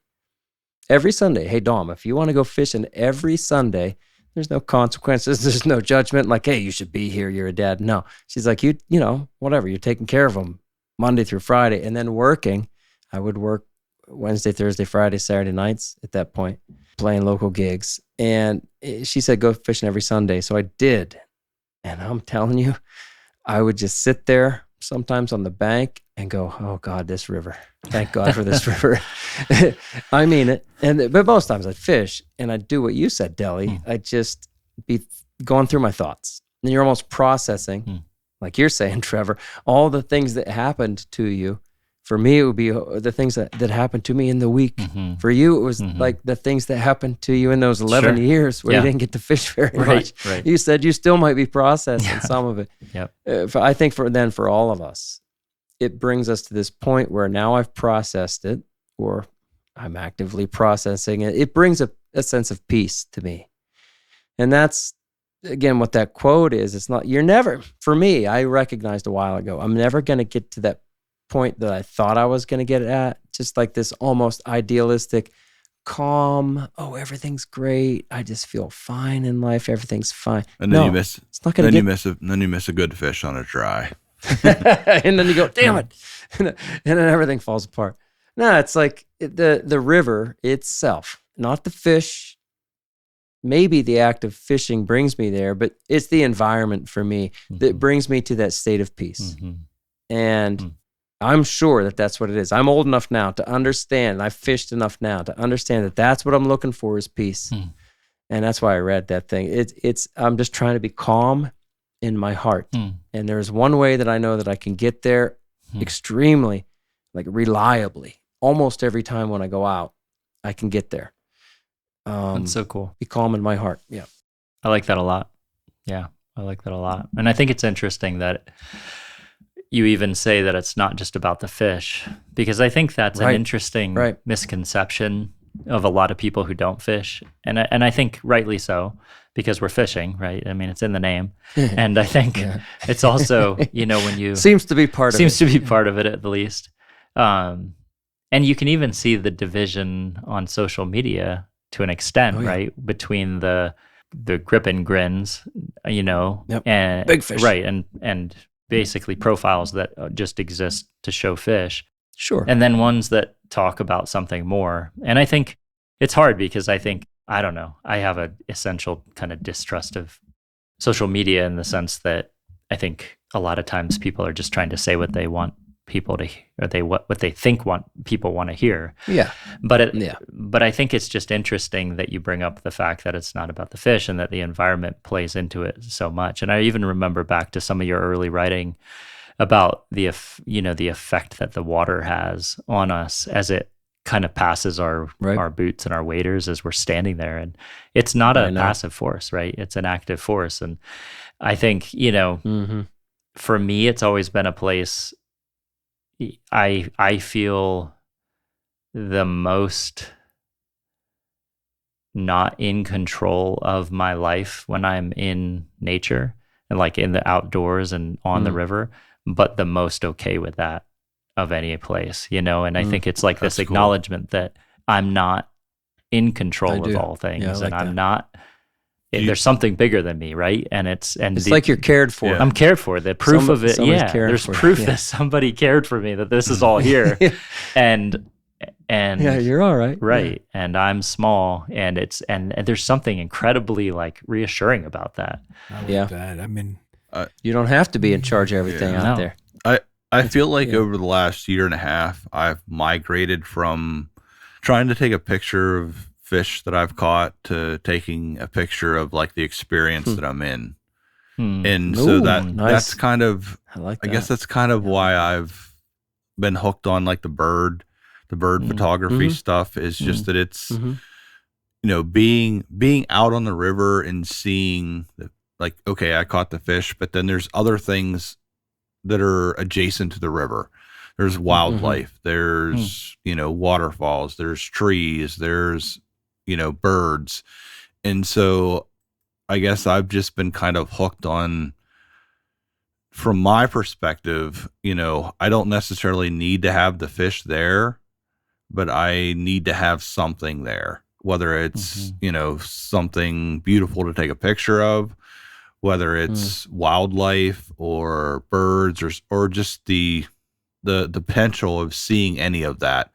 Every Sunday. Hey, Dom, if you want to go fishing every Sunday, there's no consequences. There's no judgment like, hey, you should be here. You're a dad. No. She's like, you know, whatever. You're taking care of them Monday through Friday. And then working. I would work Wednesday, Thursday, Friday, Saturday nights at that point, playing local gigs. And she said, go fishing every Sunday. So I did. And I'm telling you, I would just sit there sometimes on the bank and go, oh God, this river. Thank God for this river. I mean it. But most times I'd fish and I'd do what you said, Deli. I'd just be going through my thoughts. And you're almost processing, like you're saying, Trevor, all the things that happened to you. For me, it would be the things that happened to me in the week. Mm-hmm. For you, it was like the things that happened to you in those 11 years where you didn't get to fish very much. Right. You said you still might be processing some of it. Yep. I think for all of us, it brings us to this point where now I've processed it, or I'm actively processing it. It brings a sense of peace to me. And that's, again, what that quote is. It's not, for me, I recognized a while ago, I'm never going to get to that point that I thought I was going to get at, just like this almost idealistic, calm, oh, everything's great. I just feel fine in life. Everything's fine. And then you miss a good fish on a dry. And then you go, damn it. And then everything falls apart. No, it's like the river itself, not the fish. Maybe the act of fishing brings me there, but it's the environment for me that brings me to that state of peace. And I'm sure that that's what it is. I'm old enough now to understand. I've fished enough now to understand that that's what I'm looking for is peace. And that's why I read that thing. I'm just trying to be calm in my heart. And there's one way that I know that I can get there extremely, like reliably. Almost every time when I go out, I can get there. That's so cool. Be calm in my heart. Yeah. I like that a lot. Yeah, I like that a lot. And I think it's interesting that you even say that it's not just about the fish, because I think that's an interesting misconception of a lot of people who don't fish. And I think rightly so, because we're fishing, right? I mean, it's in the name. And I think it's also, when you... Seems to be part of it at the least. And you can even see the division on social media to an extent, right? Between the grip and grins, and big fish. Right. And basically profiles that just exist to show fish. Sure. And then ones that talk about something more. And I think it's hard because I don't know, I have an essential kind of distrust of social media in the sense that I think a lot of times people are just trying to say what they want people to, or what they think people want to hear. Yeah. But I think it's just interesting that you bring up the fact that it's not about the fish and that the environment plays into it so much. And I even remember back to some of your early writing about the effect that the water has on us as it kind of passes our boots and our waders as we're standing there. And it's not a passive force, right? It's an active force. And I think, for me, it's always been a place I feel the most not in control of my life when I'm in nature and like in the outdoors and on the river, but the most okay with that of any place, and I think it's like this acknowledgement that I'm not in control of all things, and I'm not. There's something bigger than me, right? And it's like you're cared for. I'm cared for. The proof of it, there's proof that somebody cared for me, that this is all here, and you're all right, right? Yeah. And I'm small, and there's something incredibly like reassuring about that. I like that. I mean, you don't have to be in charge of everything out there. I feel like over the last year and a half, I've migrated from trying to take a picture of fish that I've caught to taking a picture of like the experience that I'm in. And so that's kind of, I guess that's kind of why I've been hooked on like the bird photography stuff, is just that it's, being out on the river and seeing like, okay, I caught the fish, but then there's other things that are adjacent to the river. There's wildlife, there's, waterfalls, there's trees, there's, birds. And so I guess I've just been kind of hooked on, from my perspective, I don't necessarily need to have the fish there, but I need to have something there, whether it's, something beautiful to take a picture of, whether it's wildlife or birds or just the potential of seeing any of that.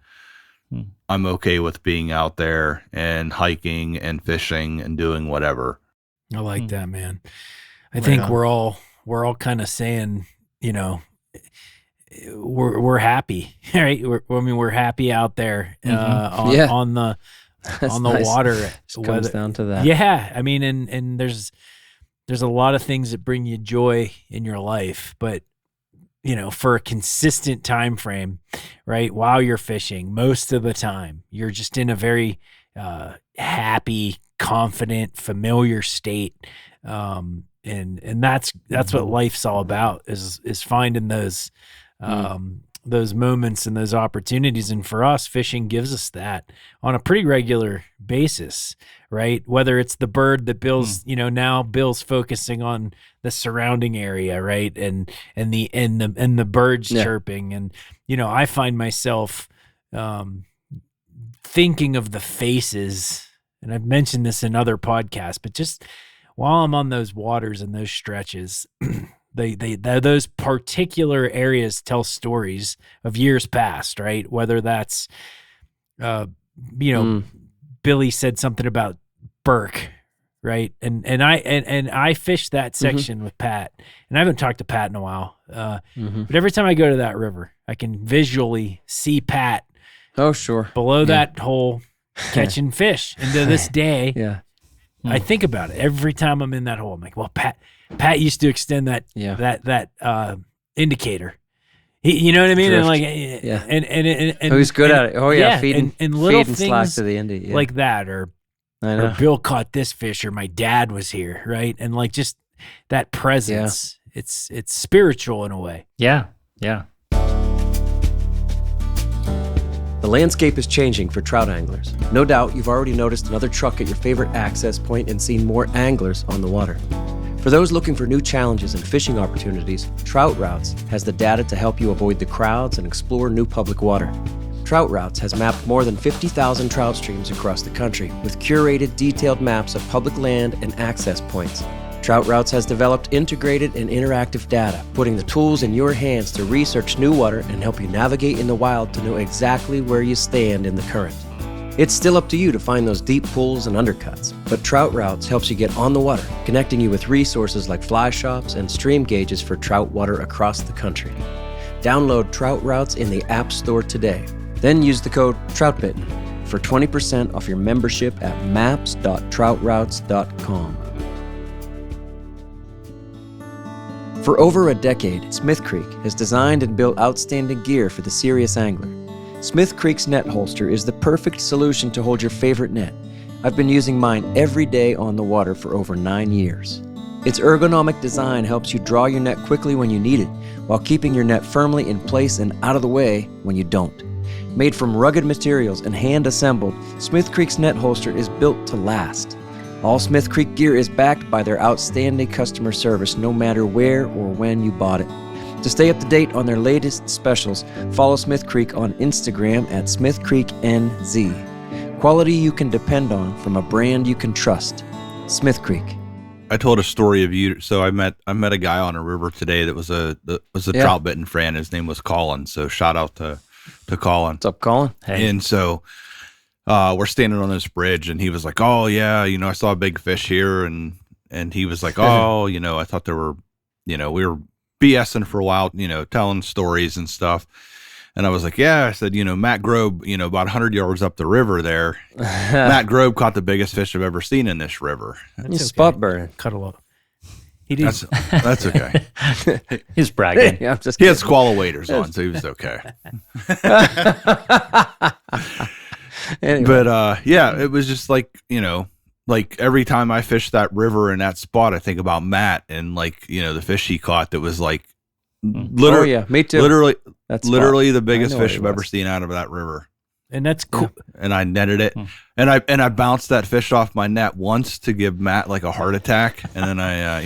I'm okay with being out there and hiking and fishing and doing whatever. I like that, man. I think we're all kind of saying, we're happy, right? We're happy out there on the nice. water. It comes down to that. Yeah, I mean, and there's a lot of things that bring you joy in your life, but for a consistent time frame, right? While you're fishing, most of the time, you're just in a very happy, confident, familiar state, and that's what life's all about, is finding those moments and those opportunities. And for us, fishing gives us that on a pretty regular basis, right? Whether it's the bird that Bill's, now Bill's focusing on the surrounding area, right? And the birds chirping. And, I find myself thinking of the faces, and I've mentioned this in other podcasts, but just while I'm on those waters and those stretches, those particular areas tell stories of years past, right? Whether that's, Billy said something about Burke, right? And I fished that section with Pat, and I haven't talked to Pat in a while. But every time I go to that river, I can visually see Pat. Oh, sure. Below that hole, catching fish. And to this day, I think about it every time I'm in that hole. I'm like, well, Pat used to extend that indicator. You know what I mean? Drift. And and he was good at it. Oh yeah, feeding and little feeding things slack to the Indy, like that, or Bill caught this fish, or my dad was here, right? And like just that presence, it's spiritual in a way. Yeah. The landscape is changing for trout anglers. No doubt you've already noticed another truck at your favorite access point and seen more anglers on the water. For those looking for new challenges and fishing opportunities, Trout Routes has the data to help you avoid the crowds and explore new public water. Trout Routes has mapped more than 50,000 trout streams across the country with curated, detailed maps of public land and access points. Trout Routes has developed integrated and interactive data, putting the tools in your hands to research new water and help you navigate in the wild to know exactly where you stand in the current. It's still up to you to find those deep pools and undercuts, but Trout Routes helps you get on the water, connecting you with resources like fly shops and stream gauges for trout water across the country. Download Trout Routes in the App Store today. Then use the code Troutbitten for 20% off your membership at maps.troutroutes.com. For over a decade, Smith Creek has designed and built outstanding gear for the serious angler. Smith Creek's net holster is the perfect solution to hold your favorite net. I've been using mine every day on the water for over 9 years. Its ergonomic design helps you draw your net quickly when you need it, while keeping your net firmly in place and out of the way when you don't. Made from rugged materials and hand-assembled, Smith Creek's net holster is built to last. All Smith Creek gear is backed by their outstanding customer service no matter where or when you bought it. To stay up to date on their latest specials, follow Smith Creek on Instagram at SmithCreekNZ. Quality you can depend on from a brand you can trust. Smith Creek. I told a story of you. So I met a guy on a river today that was a Troutbitten fan. His name was Colin. So shout out to Colin. What's up, Colin? Hey. And so we're standing on this bridge, and he was like, "Oh yeah, I saw a big fish here," and he was like, "Oh, I thought there were, we were BSing for a while, telling stories and stuff." And I was like, yeah. I said, Matt Grobe, about 100 yards up the river there, Matt Grobe caught the biggest fish I've ever seen in this river. He's spot burning. Cuddle up. He did. That's okay. He's bragging. Yeah, I'm just He kidding. had squall waders on, so he was okay. Anyway. But it was just like, like every time I fish that river in that spot, I think about Matt and like, the fish he caught that was like literally, oh yeah, me too. Literally the biggest I know fish what I've it ever was. seen out of that river. And that's cool. And I netted it, and I bounced that fish off my net once to give Matt like a heart attack, and then I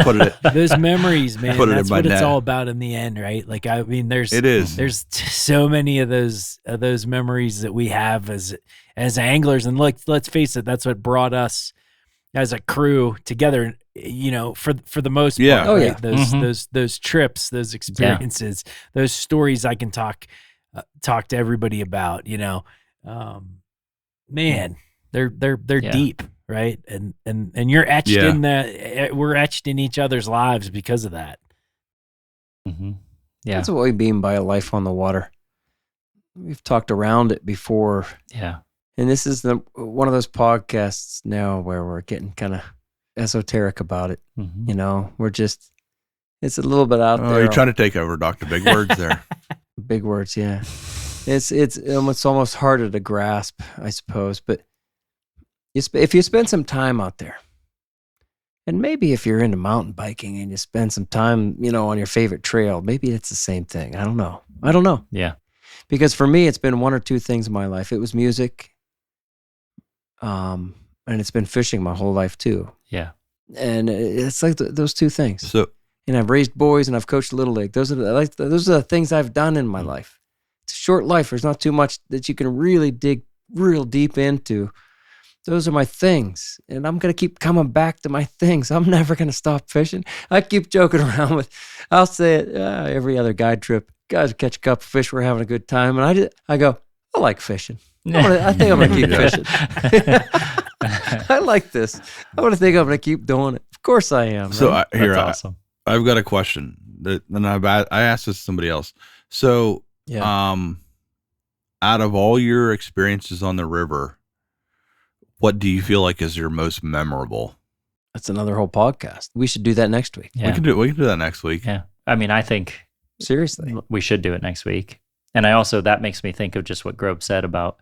put it. Those memories, man. Put it in That's my what it's net. all about in the end, right? Like I mean, there's so many of those memories that we have as anglers, and let's face it, that's what brought us as a crew together. For the most part, Yeah. Oh, right? yeah. Those trips, those experiences, those stories I can talk to everybody about. Man, they're deep, right? And you're etched in that. We're etched in each other's lives because of that. Mm-hmm. Yeah. That's what we mean by a life on the water. We've talked around it before. Yeah. And this is one of those podcasts now where we're getting kind of esoteric about it. Mm-hmm. We're just, it's a little bit out there. You're trying to take over, Dr. Big Words there. Big words, yeah. It's almost harder to grasp, I suppose. But if you spend some time out there, and maybe if you're into mountain biking and you spend some time, on your favorite trail, maybe it's the same thing. I don't know. Yeah. Because for me, it's been one or two things in my life. It was music, and it's been fishing my whole life too. Yeah. And it's like those two things. So And I've raised boys and I've coached Little League. Those are the things I've done in my life. It's a short life. There's not too much that you can really dig real deep into. Those are my things. And I'm going to keep coming back to my things. I'm never going to stop fishing. I keep joking around with, I'll say it every other guide trip. Guys catch a couple fish. We're having a good time. And I go, I like fishing. I think I'm going to keep fishing. I like this. I want to think I'm going to keep doing it. Of course I am. So right? here, That's awesome. I've got a question that, and I asked this to somebody else. So, out of all your experiences on the river, what do you feel like is your most memorable? That's another whole podcast. We should do that next week. Yeah. We can do that next week. Yeah. I mean, I think Seriously. we should do it next week. And that makes me think of just what Grobe said about,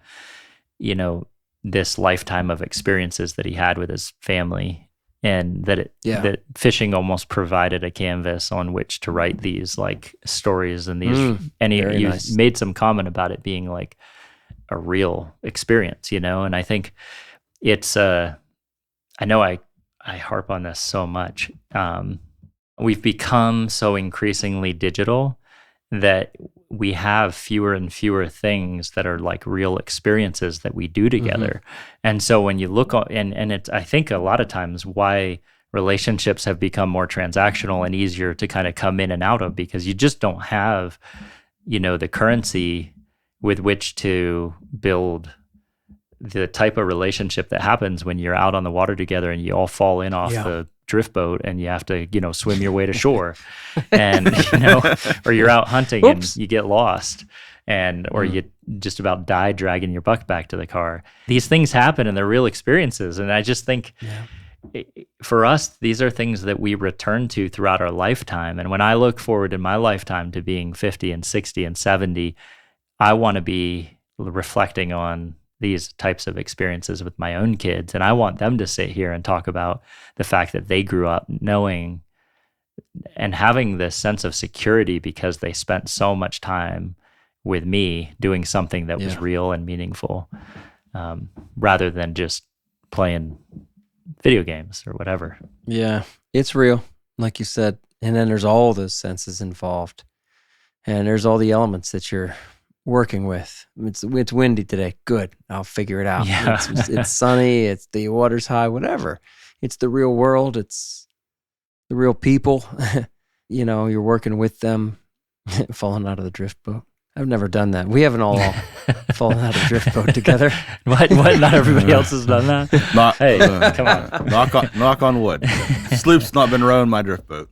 this lifetime of experiences that he had with his family, and that fishing almost provided a canvas on which to write these like stories and these, and you nice. made some comment about it being like a real experience, and I think it's, I know I harp on this so much. We've become so increasingly digital that we have fewer and fewer things that are like real experiences that we do together. And so when you look on, and it's, I think a lot of times why relationships have become more transactional and easier to kind of come in and out of, because you just don't have, the currency with which to build the type of relationship that happens when you're out on the water together and you all fall in off the drift boat and you have to, swim your way to shore and, or you're out hunting and you get lost or you just about die dragging your buck back to the car. These things happen and they're real experiences. And I just think for us, these are things that we return to throughout our lifetime. And when I look forward in my lifetime to being 50 and 60 and 70, I want to be reflecting on these types of experiences with my own kids. And I want them to sit here and talk about the fact that they grew up knowing and having this sense of security because they spent so much time with me doing something that was real and meaningful, rather than just playing video games or whatever. Yeah, it's real, like you said. And then there's all those senses involved. And there's all the elements that you're working with. It's windy today. Good. I'll figure it out. Yeah. It's sunny. It's the water's high, whatever. It's the real world. It's the real people. You're working with them, falling out of the drift boat. I've never done that. We haven't all fallen out of the drift boat together. What? Not everybody else has done that? Hey, come on. Knock on wood. Sloop's not been rowing my drift boat.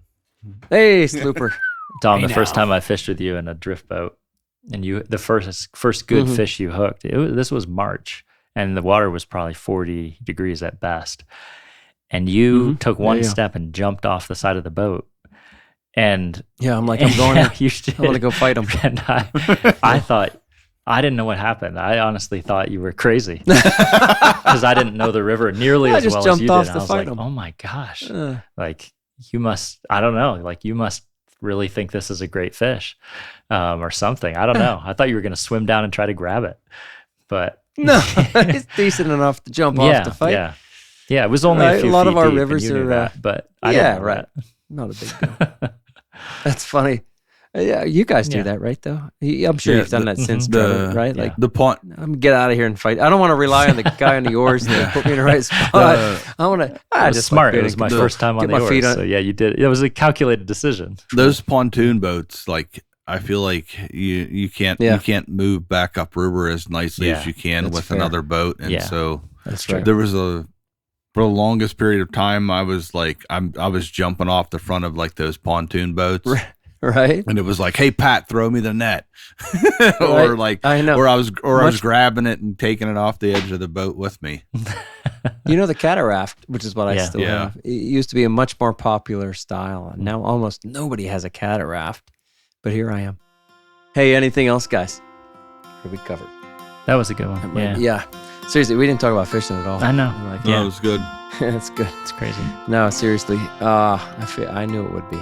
Hey, Slooper. Tom, Hey, the first now. time I fished with you in a drift boat, and the first good fish you hooked, this was March, and the water was probably 40 degrees at best. And you took one step and jumped off the side of the boat. And I'm like, I'm going. I want to go fight him. And I thought, I didn't know what happened. I honestly thought you were crazy because I didn't know the river nearly as well as you did. And I was like, oh my gosh, like you must, I don't know, like you must really think this is a great fish or something. I don't know. I thought you were going to swim down and try to grab it, but no, it's decent enough to jump off to fight. Yeah, it was only a few lot feet of our deep, rivers and you knew are, that, but I didn't know that. Not a big deal. That's funny. Yeah, you guys do that, right? Though I'm sure you've done that since, right? Like the pond. I'm get out of here and fight. I don't want to rely on the guy on the oars to put me in the right spot. I want to. Just smart. It was my first time on the oars, so yeah, you did. It was a calculated decision. Those pontoon boats, like I feel like you can't move back upriver as nicely as you can with another boat, and so that's true. There was for the longest period of time, I was like I was jumping off the front of like those pontoon boats. Right. And it was like, hey Pat, throw me the net. Or like I know. or I was grabbing it and taking it off the edge of the boat with me. You know, the cataract, which is what I still have. It used to be a much more popular style, and now almost nobody has a cataract. But here I am. Hey, anything else, guys? Or we covered? That was a good one. Yeah. Seriously, we didn't talk about fishing at all. I know. Like, No, it was good. It's good. It's crazy. No, seriously. I knew it would be.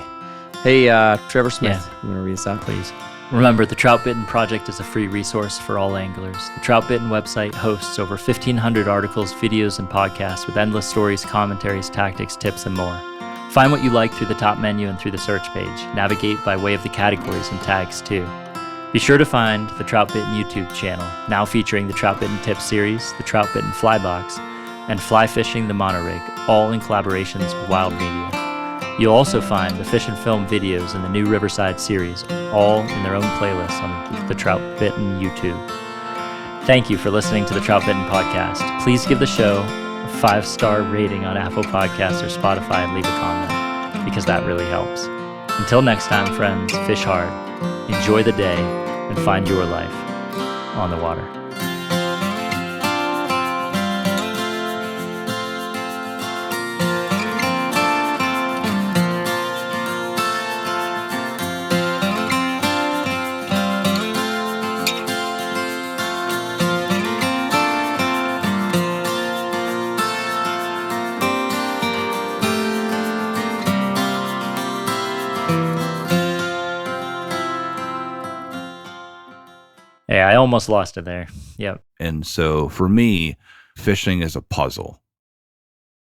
Hey, Trevor Smith, you want to read us out? Please. Remember, the Troutbitten Project is a free resource for all anglers. The Troutbitten website hosts over 1,500 articles, videos, and podcasts with endless stories, commentaries, tactics, tips, and more. Find what you like through the top menu and through the search page. Navigate by way of the categories and tags, too. Be sure to find the Troutbitten YouTube channel, now featuring the Troutbitten Tips series, the Troutbitten Flybox, and Fly Fishing the Monorig, all in collaborations with Wild Media. You'll also find the Fish and Film videos in the new Riverside series, all in their own playlists on the Troutbitten YouTube. Thank you for listening to the Troutbitten Podcast. Please give the show a 5-star rating on Apple Podcasts or Spotify and leave a comment, because that really helps. Until next time, friends, fish hard, enjoy the day, and find your life on the water. Yeah, I almost lost it there. Yep. And so for me, fishing is a puzzle.